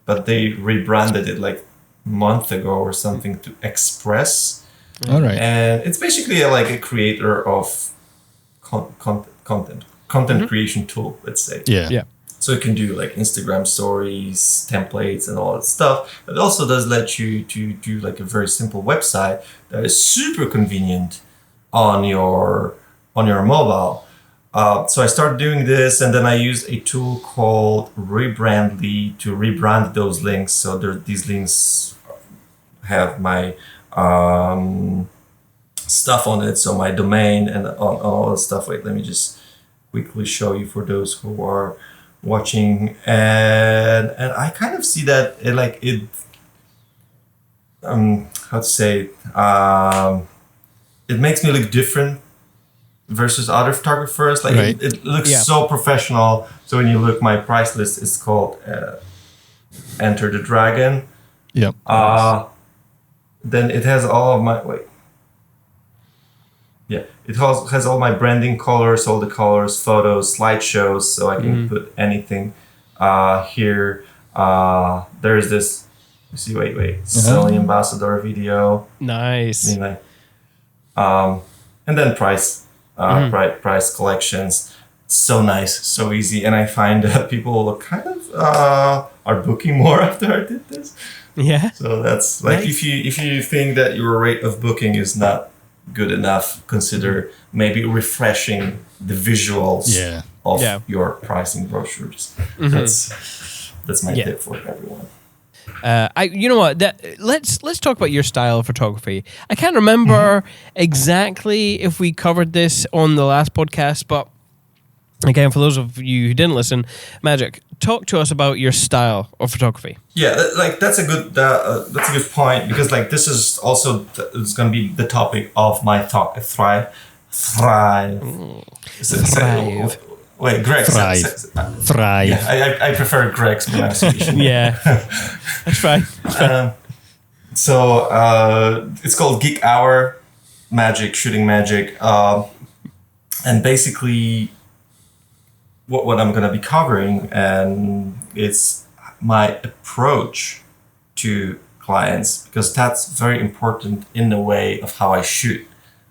but they rebranded it like a month ago or something to Express. All right. And it's basically like a creator of content creation tool, let's say. Yeah. So it can do like Instagram stories, templates, and all that stuff. It also does let you to do like a very simple website that is super convenient on your mobile. So I started doing this, and then I used a tool called Rebrandly to rebrand those links. So these links have my stuff on it, so my domain and on all the stuff. Wait, let me just quickly show you for those who are watching, and I kind of see that how to say it makes me look different versus other photographers. Like right. it looks so professional. So when you look, my price list is called Enter the Dragon. Yep. Then it has all of my it has all my branding colors, all the colors, photos, slideshows, so I can put anything here. There's this, you see, Sony Ambassador video. Nice. Anyway, and then price collections. So nice, so easy, and I find that people kind of are booking more after I did this. Yeah. So that's like Nice. if you think that your rate of booking is not good enough, consider maybe refreshing the visuals of your pricing brochures. That's my tip for everyone. You know what? Let's talk about your style of photography. I can't remember exactly if we covered this on the last podcast, but again, for those of you who didn't listen, Magic, talk to us about your style of photography. Yeah, that's a good point, because like this is also it's going to be the topic of my talk. Thrive. Wait, Greg. Thrive. Yeah, I prefer Greg's pronunciation. Yeah, that's fine. So it's called Geek Hour, shooting magic, and basically what I'm going to be covering, and it's my approach to clients, because that's very important in the way of how I shoot.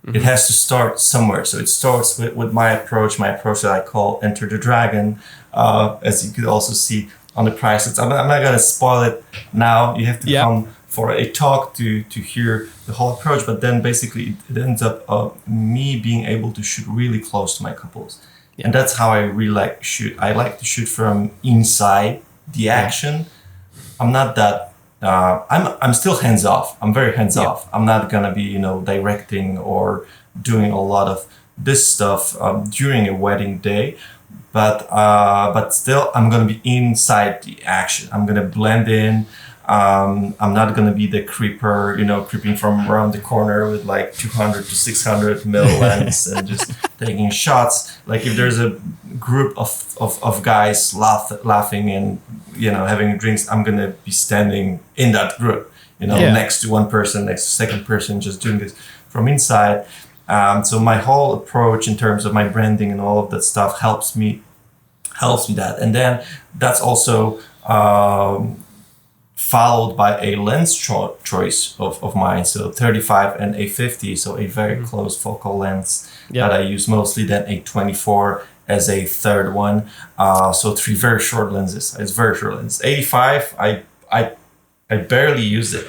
It has to start somewhere. So it starts with my approach that I call Enter the Dragon. As you could also see on the price list. I'm not going to spoil it now. You have to come for a talk to hear the whole approach. But then basically it ends up me being able to shoot really close to my couples. Yeah. And that's how I really like to shoot. I like to shoot from inside the action. I'm not that. I'm still hands off. I'm very hands off. I'm not gonna be directing or doing a lot of this stuff during a wedding day, but still I'm gonna be inside the action. I'm gonna blend in. I'm not gonna be the creeper, creeping from around the corner with like 200 to 600 mil lens and just taking shots. Like if there's a group of guys laughing and having drinks, I'm gonna be standing in that group, next to one person, next to second person, just doing this from inside. So my whole approach in terms of my branding and all of that stuff helps me that, and then that's also followed by a lens choice of mine. So 35 and a 50, so a very close focal lens that I use mostly. Then a 24 as a third one. So three very short lenses. It's very short lens. 85, I barely use it.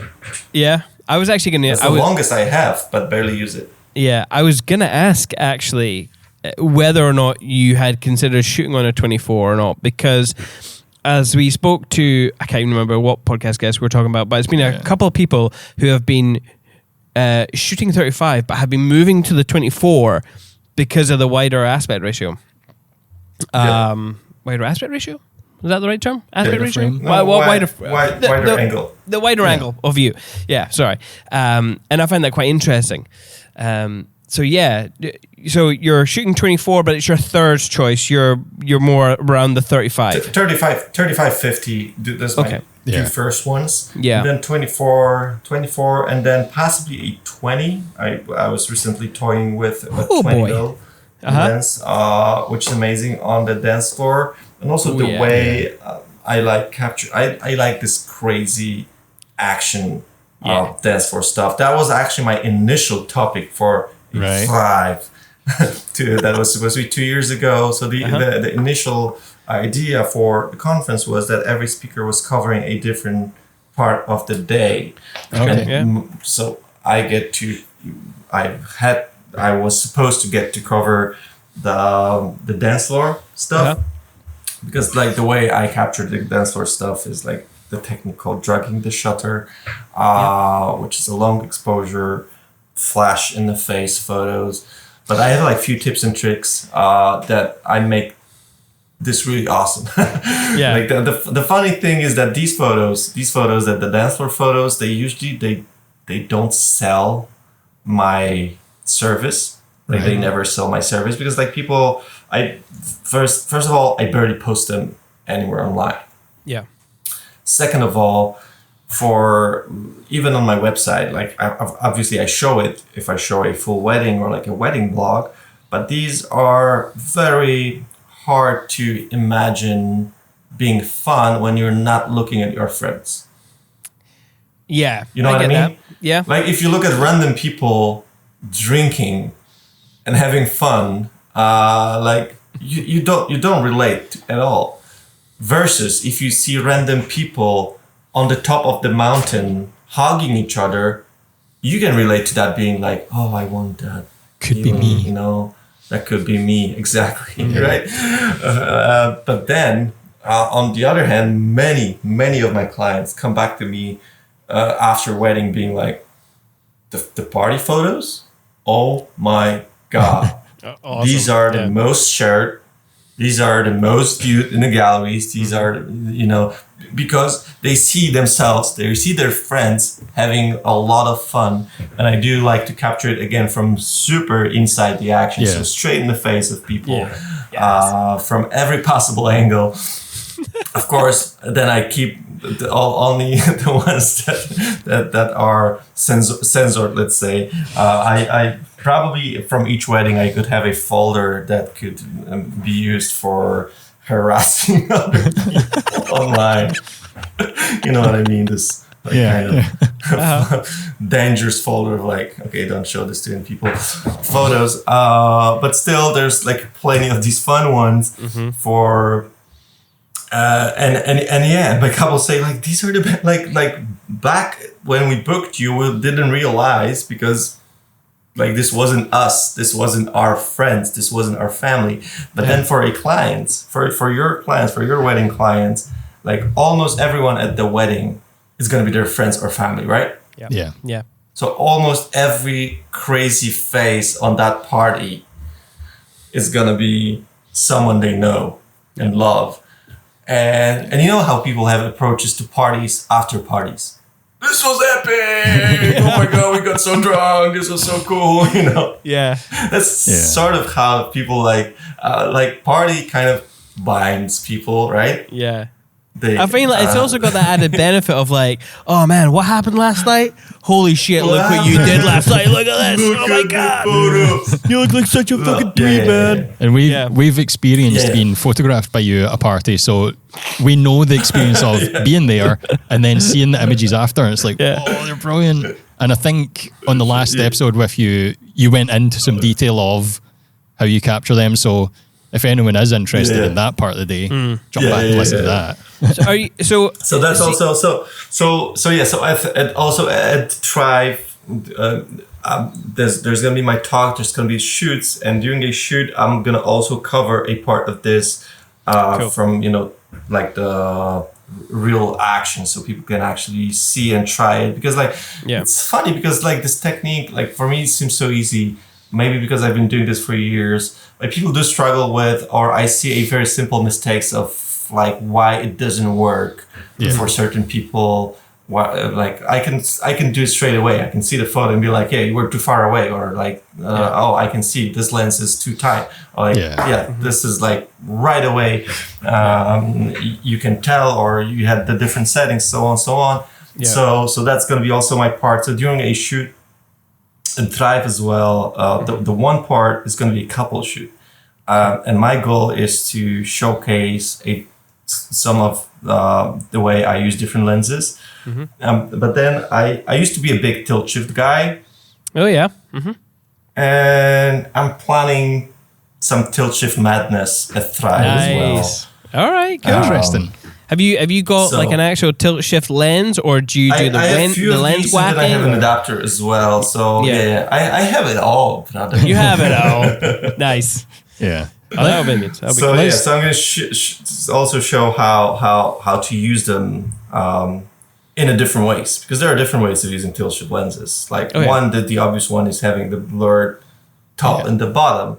Yeah, I was actually gonna. It's the longest I have, but barely use it. Yeah, I was gonna ask actually whether or not you had considered shooting on a 24 or not, because as we spoke to, I can't even remember what podcast guest we were talking about, but it's been a couple of people who have been shooting 35 but have been moving to the 24 because of the wider aspect ratio. Wider aspect ratio? Is that the right term? Aspect ratio? No, wider angle. The wider angle of view. Yeah, sorry. And I find that quite interesting. So you're shooting 24, but it's your third choice. You're more around the 35. 35, 50. That's my two first ones. Yeah. And then 24, and then possibly a 20. I was recently toying with a 20 mil lens, which is amazing on the dance floor. And also way I like capture. I like this crazy action dance floor stuff. That was actually my initial topic for Thrive. That was supposed to be 2 years ago. So the initial idea for the conference was that every speaker was covering a different part of the day. So I was supposed to get to cover the dance floor stuff, because like the way I captured the dance floor stuff is like the technique called drugging the shutter, which is a long exposure, flash in the face photos. But I have like a few tips and tricks that I make this really awesome. Like the funny thing is that these photos, that the dance floor photos, they usually they don't sell my service. Like they never sell my service, because like people, first of all, I barely post them anywhere online. Yeah. Second of all, for even on my website, like obviously I show it if I show a full wedding or like a wedding blog, but these are very hard to imagine being fun when you're not looking at your friends. Yeah. You know what I mean? That. Yeah. Like if you look at random people drinking and having fun, like you don't relate at all. Versus if you see random people on the top of the mountain hugging each other, you can relate to that, being like, oh, I want that. Could be me. You know, that could be me. Exactly. Right. But then on the other hand, many of my clients come back to me after wedding being like, the party photos, oh my God. Awesome. These are the most shared. These are the most viewed in the galleries. These are, you know, because they see themselves, they see their friends having a lot of fun. And I do like to capture it again from super inside the action. So straight in the face of people, from every possible angle. Of course, then I keep only the ones that are censored, let's say. I probably from each wedding I could have a folder that could be used for harassing other people online. You know what I mean? This kind of dangerous folder of like, okay, don't show this to people photos. But still, there's like plenty of these fun ones for. And my couple say like, these are the like back when we booked you, we didn't realize, because like this wasn't us, this wasn't our friends, this wasn't our family. But then for a client, for your clients, for your wedding clients, like almost everyone at the wedding is gonna be their friends or family, right? Yeah. So almost every crazy face on that party is gonna be someone they know and love. And you know how people have approaches to parties after parties. This was epic! Oh my God, we got so drunk. This was so cool, you know? That's sort of how people like party kind of binds people, right? I feel like it's also got that added benefit of like, oh man, what happened last night? Holy shit, look what you did last night. Look at this. Oh my God. You look like such a fucking dream, man. And we've experienced being photographed by you at a party, so we know the experience of being there and then seeing the images after, and it's like, oh, they're brilliant. And I think on the last episode with you, you went into some detail of how you capture them, so if anyone is interested in that part of the day, jump back and listen to that. So that's also also at Thrive, there's gonna be my talk. There's gonna be shoots, and during a shoot, I'm gonna also cover a part of this from like the real action, so people can actually see and try it. Because like it's funny because like this technique, like for me, it seems so easy. Maybe because I've been doing this for years. Like people do struggle with, or I see a very simple mistakes of like why it doesn't work for certain people. Like I can do it straight away. I can see the photo and be like, you were too far away, or like, oh, I can see this lens is too tight. Or like, this is like right away. You can tell, or you had the different settings, so on, so on. So that's gonna be also my part. So during a shoot and Thrive as well, the one part is gonna be a couple shoot, and my goal is to showcase some of the way I use different lenses. But then I used to be a big tilt shift guy, Oh yeah. and I'm planning some tilt shift madness at Thrive as well. Nice. All right. Cool. Interesting. Have you got So- like an actual tilt shift lens, or do you do I have a few the of lens these, and then I whacking? have an or- adapter as well. So Yeah. I have it all, brother. You have it all. Nice. Yeah. Oh, that would be good. That'll be So cool. yeah, so I'm going to also show how to use them in a different ways, because there are different ways of using tilt shift lenses. Like one, the obvious one is having the blurred top and the bottom,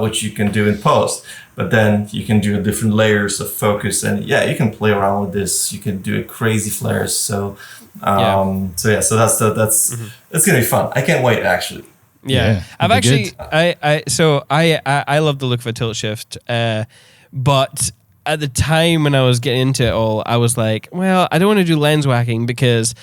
which you can do in post. But then you can do different layers of focus, and you can play around with this. You can do crazy flares. So that's gonna be fun. I can't wait, actually. Yeah, I've that'd be actually, I love the look of a tilt shift, but at the time when I was getting into it all, I was like, well, I don't want to do lens whacking because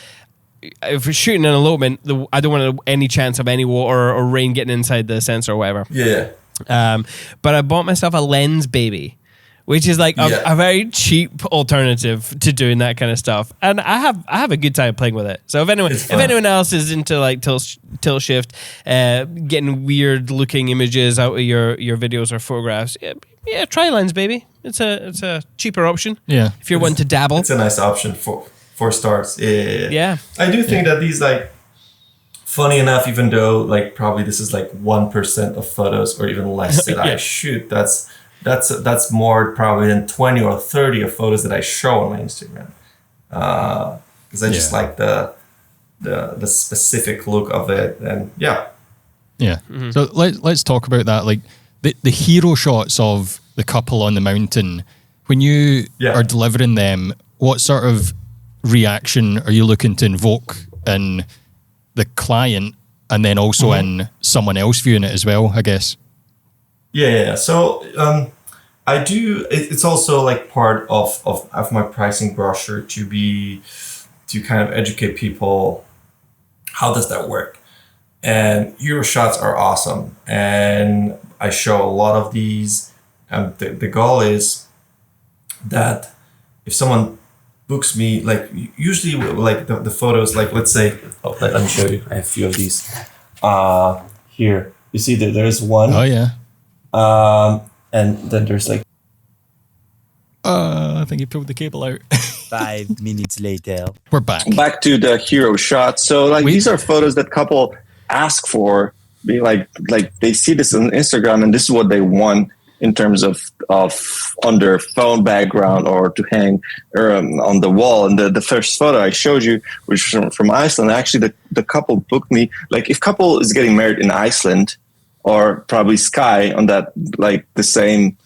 if we're shooting an elopement, I don't want any chance of any water or rain getting inside the sensor or whatever. Yeah. But I bought myself a lens baby, which is like a very cheap alternative to doing that kind of stuff, and I have a good time playing with it. So if anyone else is into like tilt shift, getting weird looking images out of your videos or photographs, try lens baby. It's a cheaper option. Yeah, if you're one to dabble, it's a nice option for stars. Yeah. I do think that these, like, funny enough, even though like probably this is like 1% of photos or even less that I shoot, that's more probably than 20 or 30 of photos that I show on my Instagram, because I just like the specific look of it. And yeah. So let's talk about that, like the hero shots of the couple on the mountain. When you are delivering them, what sort of reaction are you looking to invoke in the client, and then also in someone else viewing it as well, I guess? Yeah. So I do. It's also like part of my pricing brochure to kind of educate people. How does that work? And hero shots are awesome, and I show a lot of these. The goal is that if someone books me, like usually like the photos, like let's say, let me show you. I have a few of these. Here you see that there's one. Oh yeah. And then there's like. I think you pulled the cable out. 5 minutes later. We're back. Back to the hero shot. So like these are photos that couple ask for. Be like they see this on Instagram and this is what they want in terms of on their phone background or to hang on the wall. And the first photo I showed you, which was from Iceland, actually the couple booked me. Like if couple is getting married in Iceland or probably Sky on that, like the same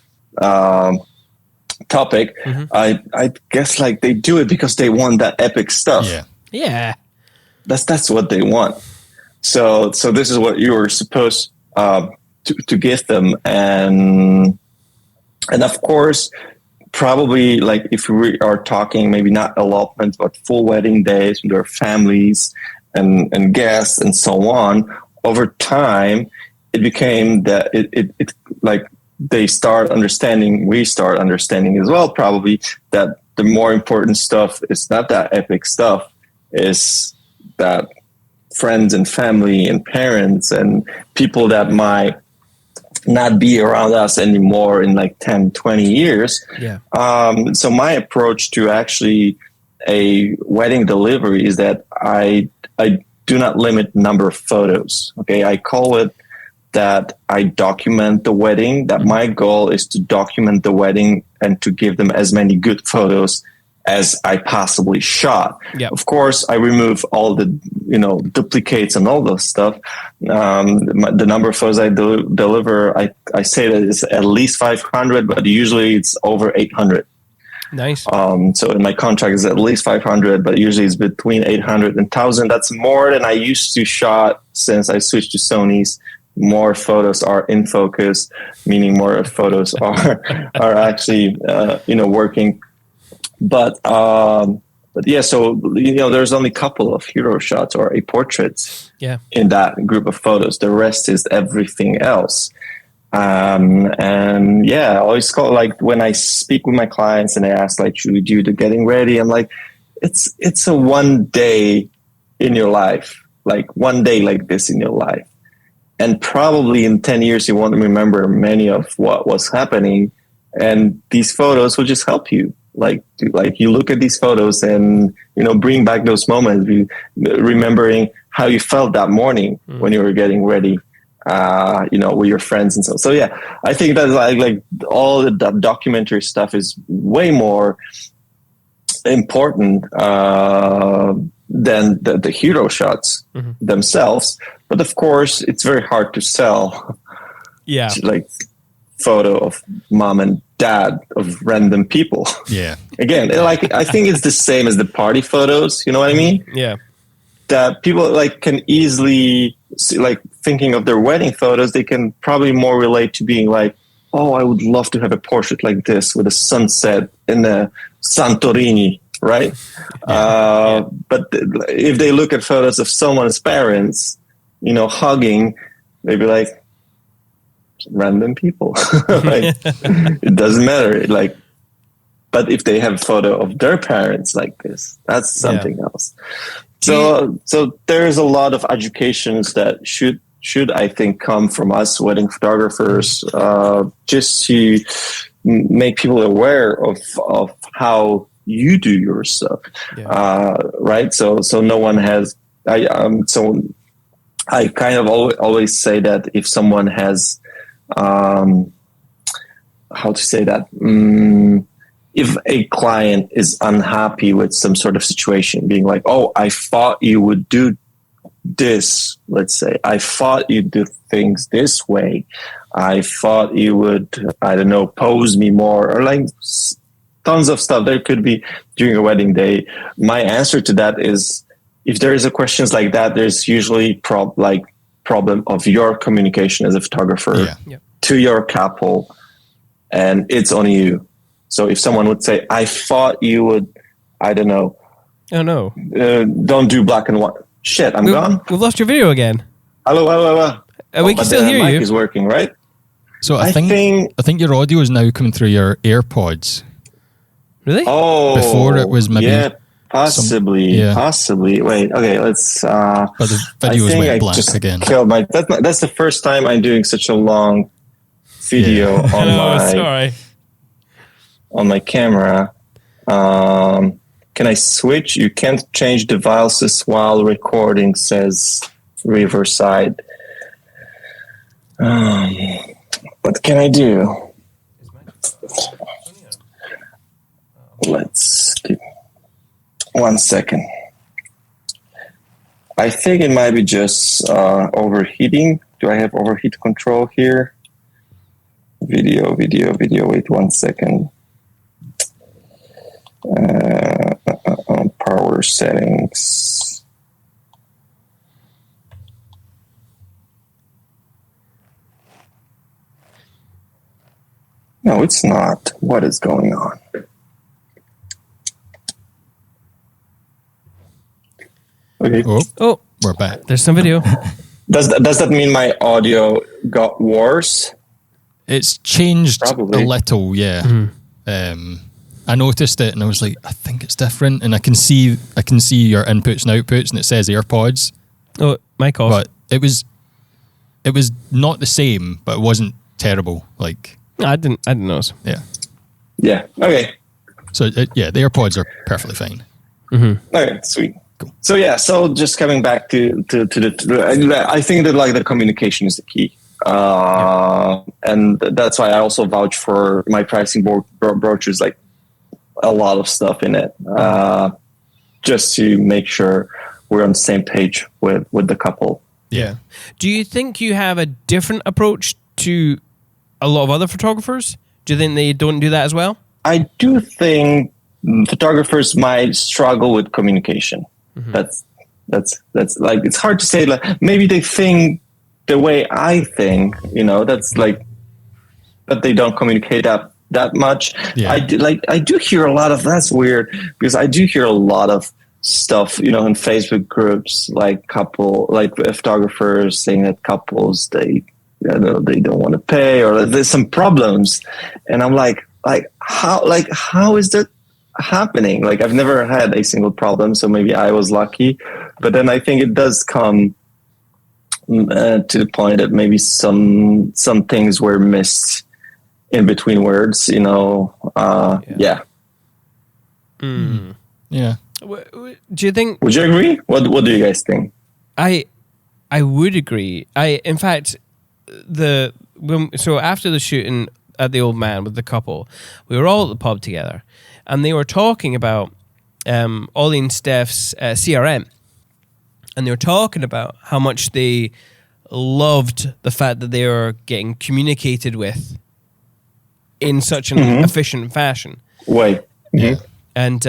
topic, I guess like they do it because they want that epic stuff. Yeah. That's what they want. So this is what you were supposed to give them, and of course, probably like if we are talking maybe not elopement but full wedding days with their families and guests and so on. Over time, it became that it like we start understanding as well, probably that the more important stuff is not that epic stuff, is that friends and family and parents and people that might not be around us anymore in like 10, 20 years. Yeah. So my approach to actually a wedding delivery is that I do not limit number of photos. Okay. I call it that I document the wedding, that my goal is to document the wedding and to give them as many good photos as I possibly shot. Yep. Of course, I remove all the duplicates and all those stuff. The number of photos I deliver, I say that it's at least 500, but usually it's over 800. Nice. So in my contract is at least 500, but usually it's between 800 and 1,000. That's more than I used to shot since I switched to Sony's. More photos are in focus, meaning more photos are actually working. But yeah, so there's only a couple of hero shots or a portraits in that group of photos. The rest is everything else. And yeah, I always call, like when I speak with my clients and they ask like, should we do the getting ready? I'm like, it's a one day in your life, like one day like this in your life. And probably in 10 years, you won't remember many of what was happening. And these photos will just help you. Like you look at these photos and, bring back those moments, remembering how you felt that morning when you were getting ready, with your friends and so. So yeah, I think that like all that documentary stuff is way more important than the hero shots themselves. But of course, it's very hard to sell. Yeah, like photo of mom and dad of random people. Yeah. Again, like I think it's the same as the party photos. You know what I mean? Yeah. That people like can easily see, like thinking of their wedding photos, they can probably more relate to being like, oh, I would love to have a portrait like this with a sunset in the Santorini, right? But if they look at photos of someone's parents, hugging, they'd be like, random people. Like, it doesn't matter. Like, but if they have a photo of their parents like this, that's something else. So there's a lot of educations that should I think come from us wedding photographers, just to make people aware of how you do your stuff, right? So no one has. I kind of always say that if someone has, how to say that. If a client is unhappy with some sort of situation, being like, oh, I thought you would do this, let's say, I thought you'd do things this way. I thought you would, I don't know, pose me more, or like tons of stuff. There could be during a wedding day. My answer to that is, if there is a questions like that, there's usually problem of your communication as a photographer to your couple, and it's on you. So if someone would say, I thought you would, I don't know. Oh, no. Don't do black and white. Shit, I'm gone. We've lost your video again. Hello. We can still hear mic you. Is working, right? So I think your audio is now coming through your AirPods. Really? Oh. Before it was maybe... Yeah, possibly. Wait, okay, let's... but the video was went blank just again. Killed that's the first time I'm doing such a long video on my camera. Can I switch? You can't change devices while recording, says Riverside. What can I do? Let's do 1 second. I think it might be just overheating. Do I have overheat control here? Video. Wait 1 second. Power settings. No, it's not. What is going on? Okay. Oh, we're back. There's some video. Does that mean my audio got worse? It's changed Probably. a little, yeah. I noticed it and I was like, I think it's different, and I can see your inputs and outputs, and it says AirPods. Oh, mic off. But it was not the same, but it wasn't terrible. Like, I didn't notice. Yeah. Yeah. Okay. So the AirPods are perfectly fine. Okay. Sweet. Cool. So yeah. So just coming back to I think that like the communication is the key. And that's why I also vouch for my pricing brochures, like a lot of stuff in it, just to make sure we're on the same page with the couple. Yeah. Do you think you have a different approach to a lot of other photographers? Do you think they don't do that as well? I do think photographers might struggle with communication. That's like, it's hard to say, like, maybe they think the way I think, that's like, but they don't communicate that much. Yeah. I do hear a lot of, that's weird, because I do hear a lot of stuff, in Facebook groups, like photographers saying that couples, they don't want to pay, or there's some problems. And I'm like, how is that? happening. Like I've never had a single problem, so maybe I was lucky. But then I think it does come to the point that maybe some things were missed in between words. You know, yeah. Yeah. Do you think? Would you agree? What do you guys think? I would agree. In fact, so after the shooting at the Old Man with the couple, we were all at the pub together, and they were talking about Ollie and Steph's CRM, and they were talking about how much they loved the fact that they were getting communicated with in such an efficient fashion. Way. Yeah. And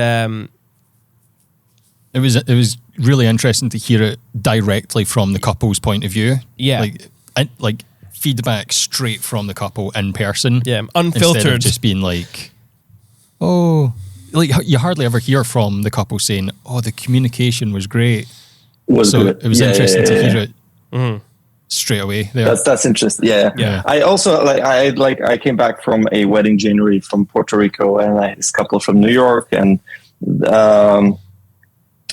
it was really interesting to hear it directly from the couple's point of view. Yeah. Like feedback straight from the couple in person. Yeah, unfiltered. Instead of just being like, oh, like you hardly ever hear from the couple saying, oh, the communication was great. It was interesting to hear it straight away there. That's interesting. Yeah. I also I came back from a wedding January from Puerto Rico, and I had this couple from New York, and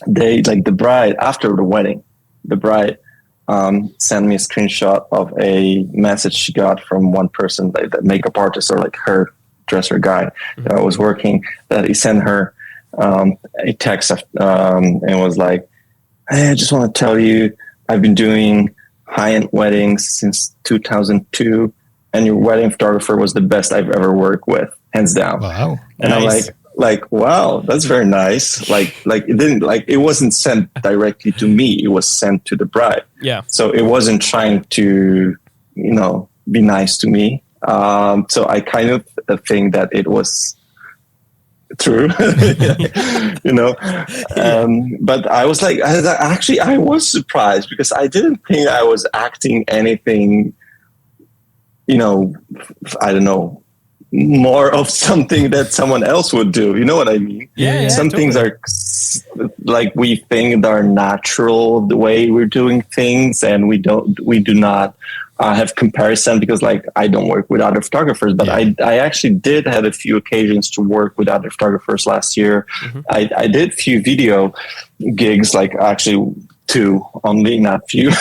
they like the bride after the wedding, the bride sent me a screenshot of a message she got from one person, like the makeup artist or like her dresser guy that I was working, that he sent her a text and was like, hey, I just want to tell you, I've been doing high-end weddings since 2002, and your wedding photographer was the best I've ever worked with, hands down. Wow. And nice. I'm like, wow, that's very nice. Like it wasn't sent directly to me. It was sent to the bride. Yeah. So it wasn't trying to, be nice to me. So I kind of think that it was true, but I was like, I was surprised because I didn't think I was acting anything, I don't know, more of something that someone else would do. You know what I mean? Yeah. Some totally. things are like we think are natural the way we're doing things, and we do not have comparison because like I don't work with other photographers, but I actually did have a few occasions to work with other photographers last year. I did few video gigs, like actually two only, not few.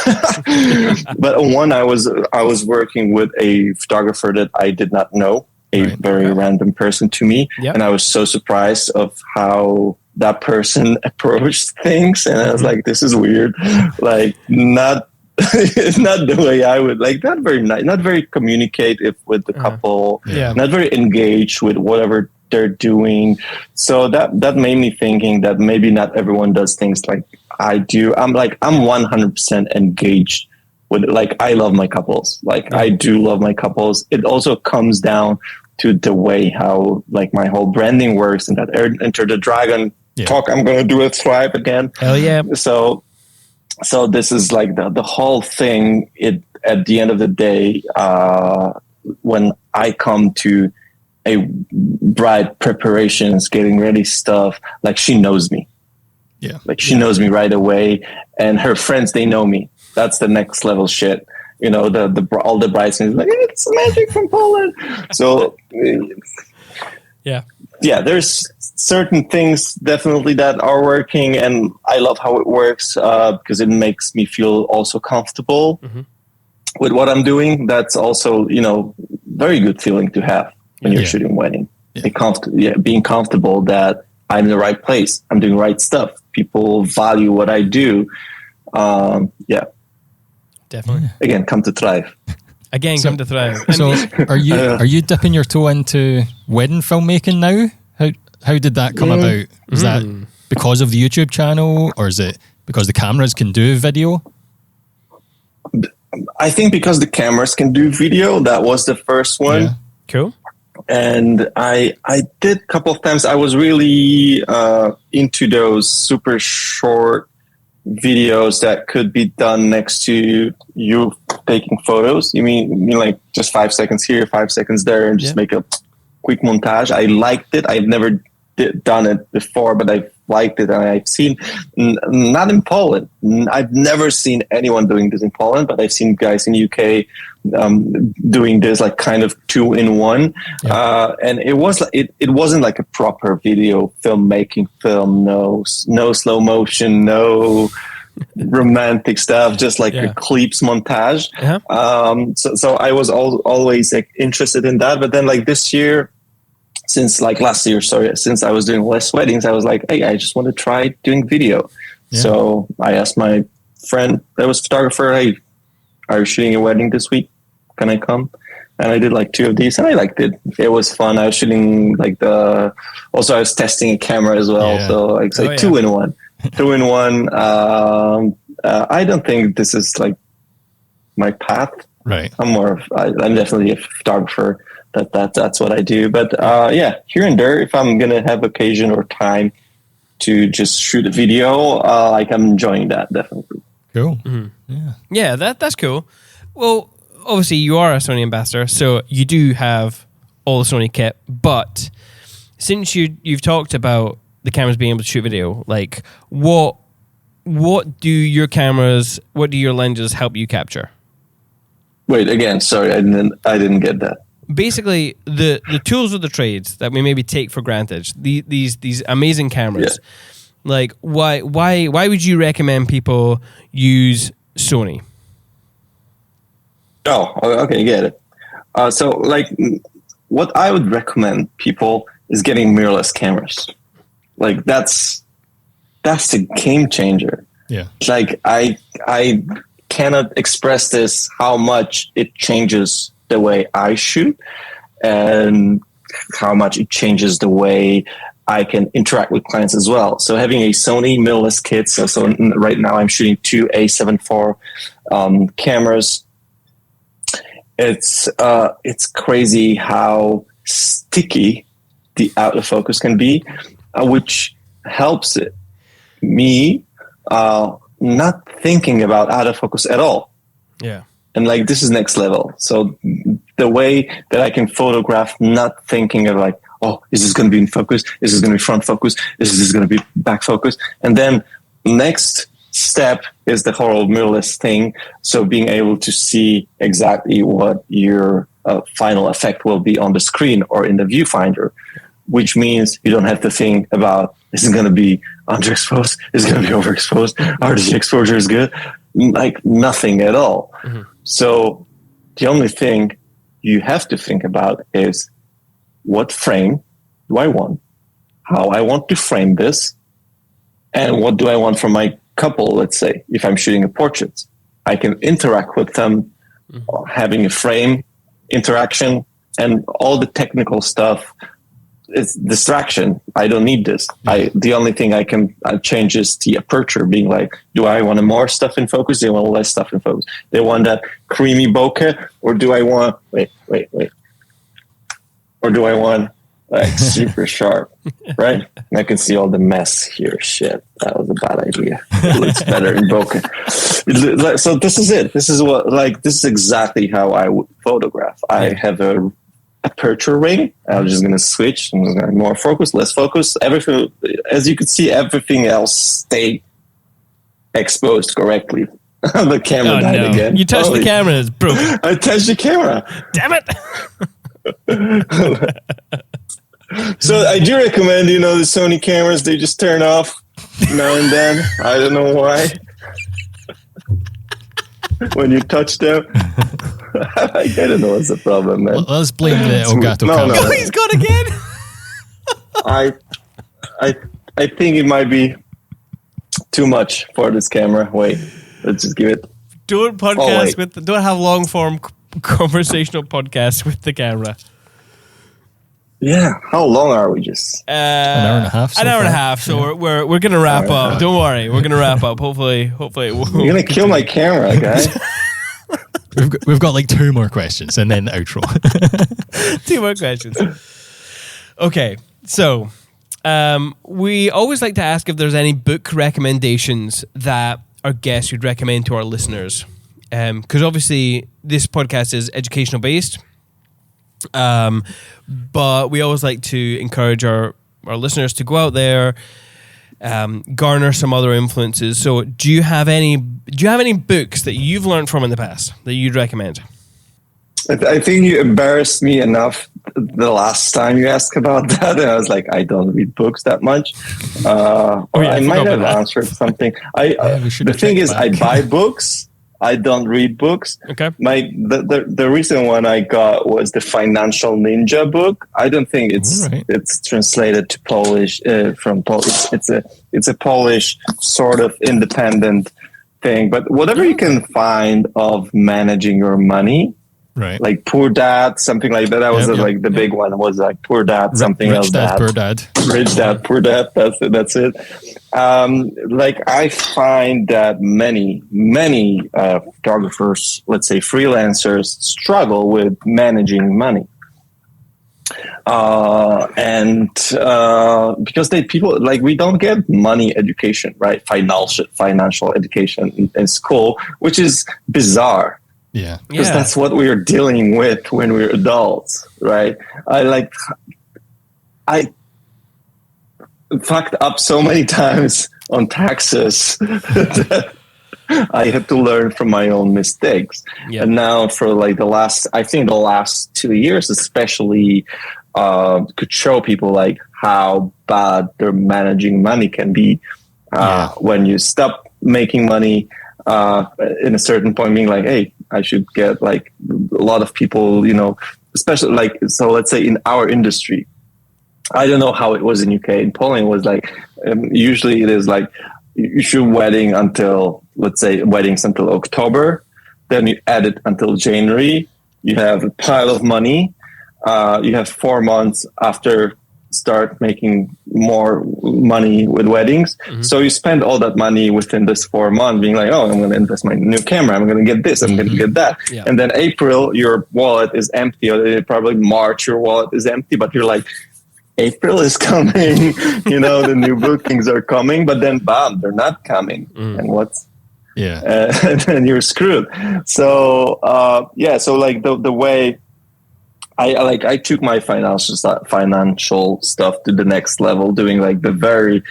But one I was working with a photographer that I did not know, a very random person to me. Yep. And I was so surprised of how that person approached things. And I was like, this is weird. Like not the way I would, like not very nice, not very communicative with the couple, not very engaged with whatever they're doing. So that made me thinking that maybe not everyone does things like I do. I'm 100% engaged with it. Like I love my couples. Like I do love my couples. It also comes down to the way how like my whole branding works, and that Enter the Dragon talk I'm going to do it thrive again. Hell yeah. So this is like the whole thing. At the end of the day, when I come to a bride preparations, getting ready stuff, like she knows me. Yeah. Like she knows me right away, and her friends, they know me. That's the next level shit. All the bridesmaids like, it's Magic from Poland. So yeah, there's certain things definitely that are working, and I love how it works because it makes me feel also comfortable with what I'm doing. That's also, very good feeling to have when you're shooting wedding. Being comfortable that I'm in the right place. I'm doing right stuff. People value what I do. Definitely. Again, come to thrive. Come to thrive. So are you dipping your toe into wedding filmmaking now? How did that come about? Is that because of the YouTube channel, or is it because the cameras can do video? I think because the cameras can do video, that was the first one. Yeah. Cool. And I did a couple of times. I was really into those super short videos that could be done next to you taking photos. You mean like just 5 seconds here, 5 seconds there, and just make a quick montage. I liked it. I've never done it before, but I liked it. And I've seen, not in Poland, I've never seen anyone doing this in Poland, but I've seen guys in UK doing this like kind of 2-in-1. And it was it wasn't like a proper video filmmaking film. No slow motion, no romantic stuff, just like a clips montage. So I was always like interested in that. But then like this year, since I was doing less weddings, I was like, hey, I just want to try doing video. So I asked my friend that was a photographer, hey, are you shooting a wedding this week? Can I come? And I did like 2 of these and I liked it. It was fun. I was shooting also I was testing a camera as well. So like 2-in-1. 2-in-1. I don't think this is like my path. Right. I'm definitely a photographer. That's what I do. But here and there, if I'm gonna have occasion or time to just shoot a video, like I'm enjoying that definitely. Cool. Mm-hmm. Yeah, that's cool. Well, obviously you are a Sony ambassador, so you do have all the Sony kit. But since you've talked about the cameras being able to shoot video, like what do your lenses help you capture? Wait, again, sorry, I didn't get that. Basically, the tools of the trades that we maybe take for granted, these amazing cameras, like why would you recommend people use Sony? Oh, okay, get it. So like what I would recommend people is getting mirrorless cameras. Like that's a game changer. Yeah. Like I cannot express this, how much it changes the way I shoot and how much it changes the way I can interact with clients as well. So having a Sony mirrorless kit, so right now I'm shooting 2 A7 IV cameras. It's crazy how sticky the autofocus can be, which helps me not thinking about autofocus at all. Yeah. And like, this is next level. So the way that I can photograph, not thinking of like, oh, is this going to be in focus? Is this going to be front focus? Is this going to be back focus? And then next step is the whole mirrorless thing. So being able to see exactly what your final effect will be on the screen or in the viewfinder, which means you don't have to think about, is it going to be underexposed? Is it going to be overexposed? Are the exposure is good? Like nothing at all. Mm-hmm. So the only thing you have to think about is, what frame do I want? How I want to frame this? And what do I want from my couple? Let's say if I'm shooting a portrait, I can interact with them, having a frame interaction, and all the technical stuff. It's distraction. I don't need this. The only thing I can change is the aperture, being like, do I want more stuff in focus? Do I want less stuff in focus? Do I want that creamy bokeh, or do I want wait, or do I want like super sharp? Right? And I can see all the mess here. Shit, that was a bad idea. It looks better in bokeh. So this is it. This is exactly how I would photograph. I have a aperture ring. I'm just going to switch. I'm just going to more focus, less focus. Everything, as you can see, everything else stayed exposed correctly. The camera died again. You touched the camera, it's broken. I touched the camera. Damn it! So I do recommend, the Sony cameras, they just turn off now and then. I don't know why. When you touch them. I don't know what's the problem, man. Let's blame the Elgato camera. No, he's gone again. I think it might be too much for this camera. Wait, let's just give it. Don't don't have long form conversational podcasts with the camera. Yeah, how long are we? Just an hour and a half. An hour and a half. So we're gonna wrap up. Don't worry, we're gonna wrap up. Hopefully. You're gonna kill my camera, guys. We've got like 2 more questions and then outro. 2 more questions. Okay, so we always like to ask if there's any book recommendations that our guests would recommend to our listeners, because obviously this podcast is educational based. But we always like to encourage our listeners to go out there, garner some other influences. So do you have any books that you've learned from in the past that you'd recommend? I think you embarrassed me enough the last time you asked about that, and I was like, I don't read books that much. I might have answered something. The thing is, I buy books. I don't read books. Okay. The recent one I got was the Financial Ninja book. I don't think it's translated to Polish from Polish. It's a Polish sort of independent thing. But whatever you can find of managing your money. Right. Like Poor Dad, something like that. That was like the big one was like Poor Dad, something Rich else. Dad, Poor Dad. Rich Dad, Poor Dad. That's it. Like I find that many photographers, let's say freelancers, struggle with managing money. Because people like we don't get money education, right? Financial education in school, which is bizarre. Yeah, because that's what we are dealing with when we're adults, right? I fucked up so many times on taxes that I had to learn from my own mistakes. Yep. And now for like the last 2 years, especially, could show people like how bad their managing money can be when you stop making money in a certain point, being like, hey, I should get like a lot of people, especially like, so let's say in our industry, I don't know how it was in UK. In Poland, it was like, usually it is like, you shoot weddings until October, then you add it until January, you have a pile of money, you have 4 months after start making more money with weddings. Mm-hmm. So you spend all that money within this 4 months being like, oh, I'm going to invest my new camera. I'm going to get this. I'm going to get that. Yeah. And then April, your wallet is empty, or probably March, your wallet is empty, but you're like, April is coming, the new bookings are coming, but then bam, they're not coming. And what's, and then you're screwed. So, so like the way, I took my financial stuff to the next level, doing like the very,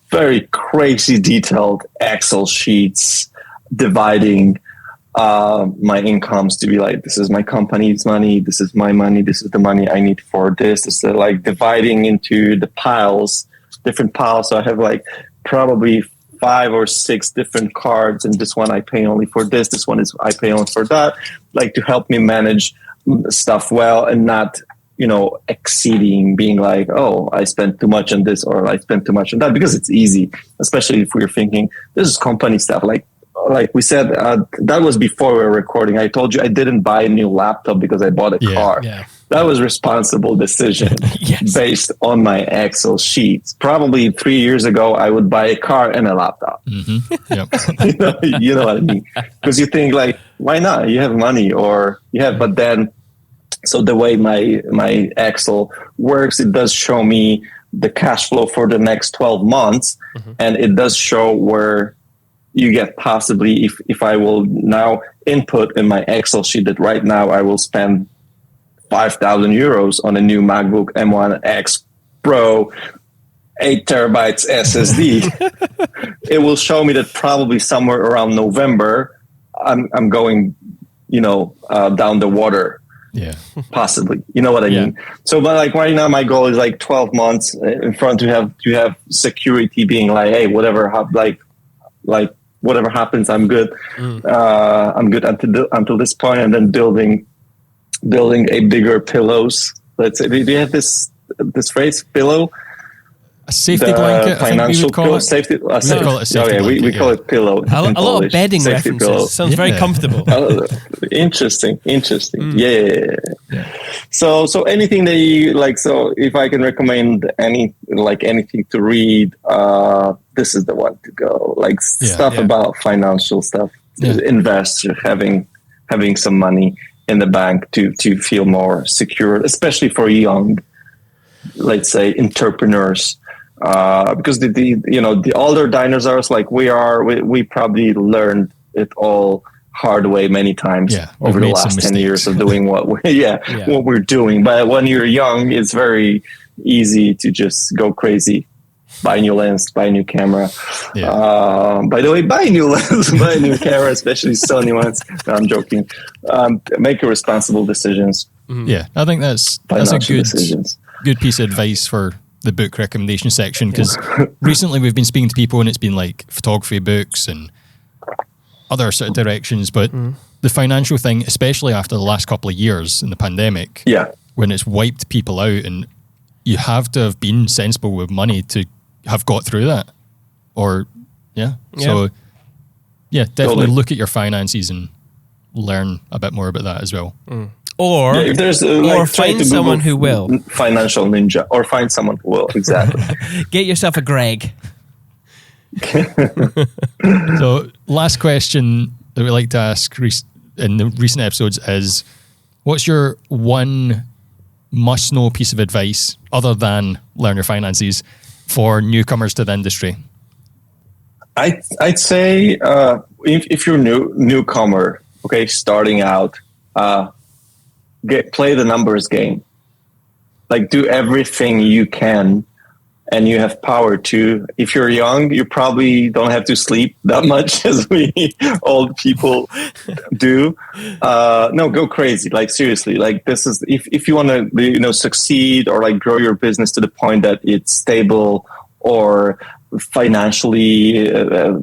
very crazy detailed Excel sheets, dividing my incomes to be like, this is my company's money, this is my money, this is the money I need for this. It's like dividing into the different piles. So I have like probably 5 or 6 different cards, and this one I pay only for this one is I pay only for that, like to help me manage stuff well and not exceeding, being like, oh, I spent too much on this or I spent too much on that, because it's easy, especially if we're thinking this is company stuff. Like we said, that was before we were recording. I told you I didn't buy a new laptop because I bought a car. Yeah. That was responsible decision based on my Excel sheets. Probably 3 years ago, I would buy a car and a laptop. Mm-hmm. Yep. you know what I mean? Because you think like, why not? You have money but then, so the way my Excel works, it does show me the cash flow for the next 12 months. Mm-hmm. And it does show where you get possibly, if I will now input in my Excel sheet that right now I will spend 5,000 euros on a new MacBook M1 X Pro, 8 terabytes SSD. It will show me that probably somewhere around November, I'm going, down the water. Yeah, possibly. You know what I mean? So, but like right now, my goal is like 12 months in front to have security, being like, hey, whatever happens, I'm good. I'm good until this point, and then building a bigger pillows. Let's say, do you have this phrase, pillow? A safety blanket, financial pillow. Safety. We call it pillow. A lot of bedding safety references. Pillow. Sounds very comfortable. Interesting. Yeah. So anything that you like. So if I can recommend anything to read, this is the one to go. Like stuff about financial stuff. Invest, having some money in the bank to feel more secure, especially for young, let's say, entrepreneurs. Because the older dinosaurs like we probably learned it all hard way many times over the last 10 years of doing what we're doing. But when you're young, it's very easy to just go crazy. buy a new lens, buy a new camera. Yeah. By the way, buy a new lens, buy a new camera, especially Sony ones. No, I'm joking. Make responsible decisions. Yeah, I think that's a Financial good decisions. good piece of advice for the book recommendation section, because recently we've been speaking to people and it's been like photography books and other sort of directions, but the financial thing, especially after the last couple of years in the pandemic, when it's wiped people out, and you have to have been sensible with money to have got through that. Or so definitely Totally. look at your finances and learn a bit more about that as well. Or if there's or try find to someone Google who will. financial ninja, or find someone who will. Exactly. Get yourself a Greg. So last question that we like to ask in the recent episodes is, what's your one must-know piece of advice, other than learn your finances, for newcomers to the industry? I'd say if you're newcomer, okay, starting out, play the numbers game. Like, do everything you can, and you have power to. If you're young, you probably don't have to sleep that much as we old people do. No, go crazy. Like, seriously, like, this is, if you want to, succeed, or like grow your business to the point that it's stable or financially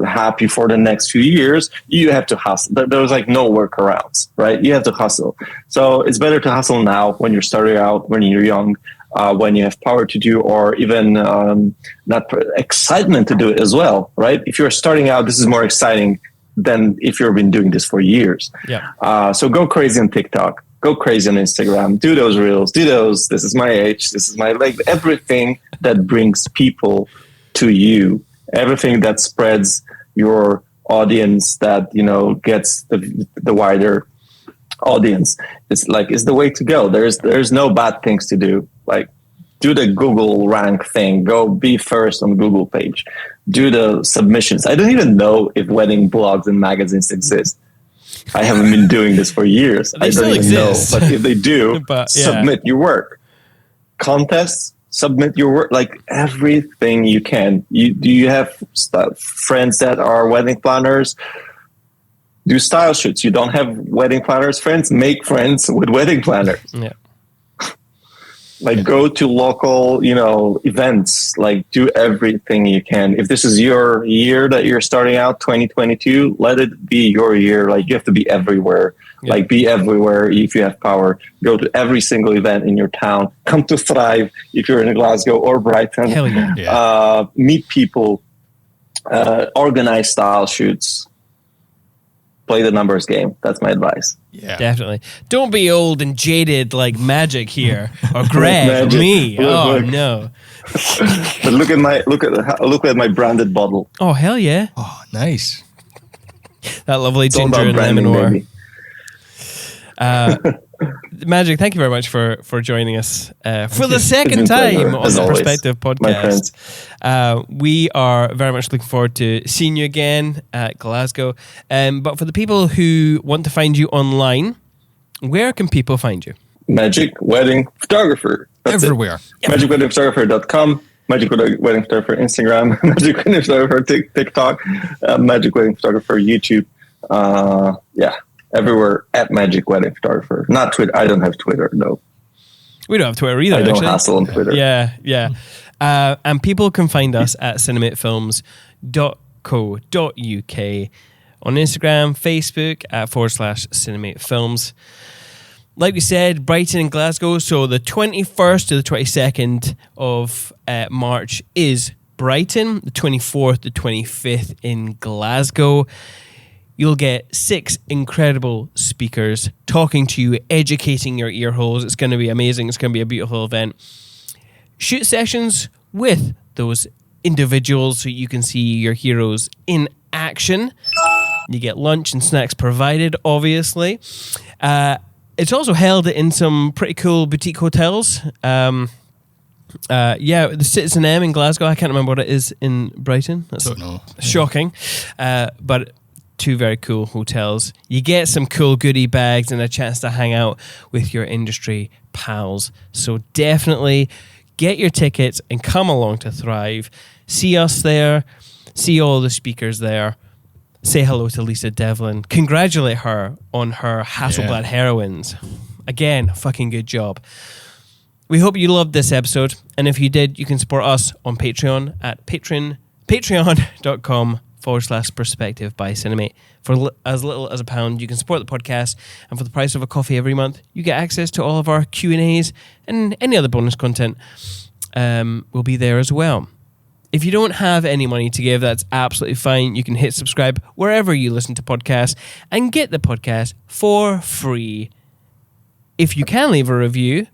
happy for the next few years, you have to hustle. There's like no workarounds, right? You have to hustle. So it's better to hustle now, when you're starting out, when you're young, when you have power to do, or even excitement to do it as well, right? If you're starting out, this is more exciting than if you've been doing this for years. Yeah. So go crazy on TikTok, go crazy on Instagram, do those reels, do those, this is my age, this is my, like, everything that brings people to you, everything that spreads your audience, that, gets the wider audience, is the way to go. There's no bad things to do. Like, do the Google rank thing, go be first on Google page, do the submissions. I don't even know if wedding blogs and magazines exist. I haven't been doing this for years. They I still don't even exist. know, but if they do, But, yeah. submit your work. Contests, submit your work, like everything you can. Do you have friends that are wedding planners? Do style shoots. You don't have wedding planners friends? Make friends with wedding planners. Yeah. Like, go to local, events. Like, do everything you can. If this is your year that you're starting out, 2022, let it be your year. Like, you have to be everywhere. Yeah. Like, be everywhere if you have power. Go to every single event in your town. Come to Thrive if you're in Glasgow or Brighton. Hell yeah. Meet people. Organize style shoots. Play the numbers game. That's my advice. Yeah. Definitely. Don't be old and jaded like Magic here, or Greg, or Magic. me. Oh Look. no. But look at my branded bottle. Oh hell yeah. Oh, nice. That lovely It's all ginger about and branding, lemon baby. Magic, thank you very much for joining us for the It's second been a time pleasure, on as the always, Perspective my podcast. We are very much looking forward to seeing you again at Glasgow. But for the people who want to find you online, where can people find you? Magic Wedding Photographer. That's Everywhere. it. MagicWeddingPhotographer.com, Magic Wedding Photographer Instagram, Magic Wedding Photographer TikTok, Magic Wedding Photographer YouTube. Everywhere at Magic Wedding Photographer. Not Twitter. I don't have Twitter, no. We don't have Twitter either, I don't actually. hassle on Twitter. Yeah. And people can find us at cinematefilms.co.uk on Instagram, Facebook at /cinematefilms. Like we said, Brighton and Glasgow. So the 21st to the 22nd of March is Brighton. The 24th to 25th in Glasgow. You'll get 6 incredible speakers talking to you, educating your ear holes. It's going to be amazing. It's going to be a beautiful event. Shoot sessions with those individuals so you can see your heroes in action. You get lunch and snacks provided, obviously. It's also held in some pretty cool boutique hotels. The Citizen M in Glasgow. I can't remember what it is in Brighton. That's Don't know. shocking. But 2 very cool hotels. You get some cool goodie bags and a chance to hang out with your industry pals. So definitely Get your tickets and come along to Thrive. See us there. See all the speakers there. Say hello to Lisa Devlin. Congratulate her on her Hasselblad heroines. Again, fucking good job. We hope you loved this episode. And if you did, you can support us on Patreon at patreon.com/perspective by Cinemate. For as little as £1, you can support the podcast. And for the price of a coffee every month, you get access to all of our Q&As and any other bonus content will be there as well. If you don't have any money to give, that's absolutely fine. You can hit subscribe wherever you listen to podcasts and get the podcast for free. If you can leave a review,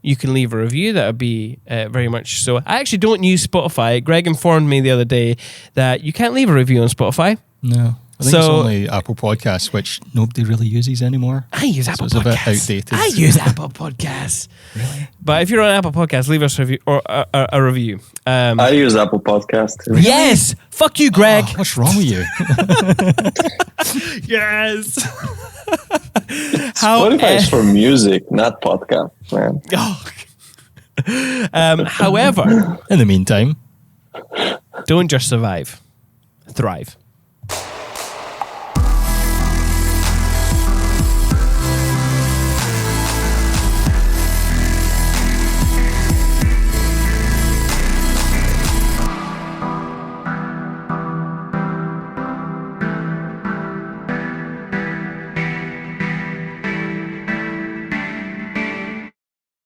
you can leave a review. That would be very much so. I actually don't use Spotify. Greg informed me the other day that you can't leave a review on Spotify. No. I think it's only Apple Podcasts, which nobody really uses anymore. I use Apple Podcasts. It's a bit outdated. I use Apple Podcasts. Really? But if you're on Apple Podcasts, leave us a review. Or a review. I use Apple Podcasts too. Yes! Fuck you, Greg! Oh, what's wrong with you? Yes! Spotify is for music, not podcasts, man. However, in the meantime, don't just survive. Thrive.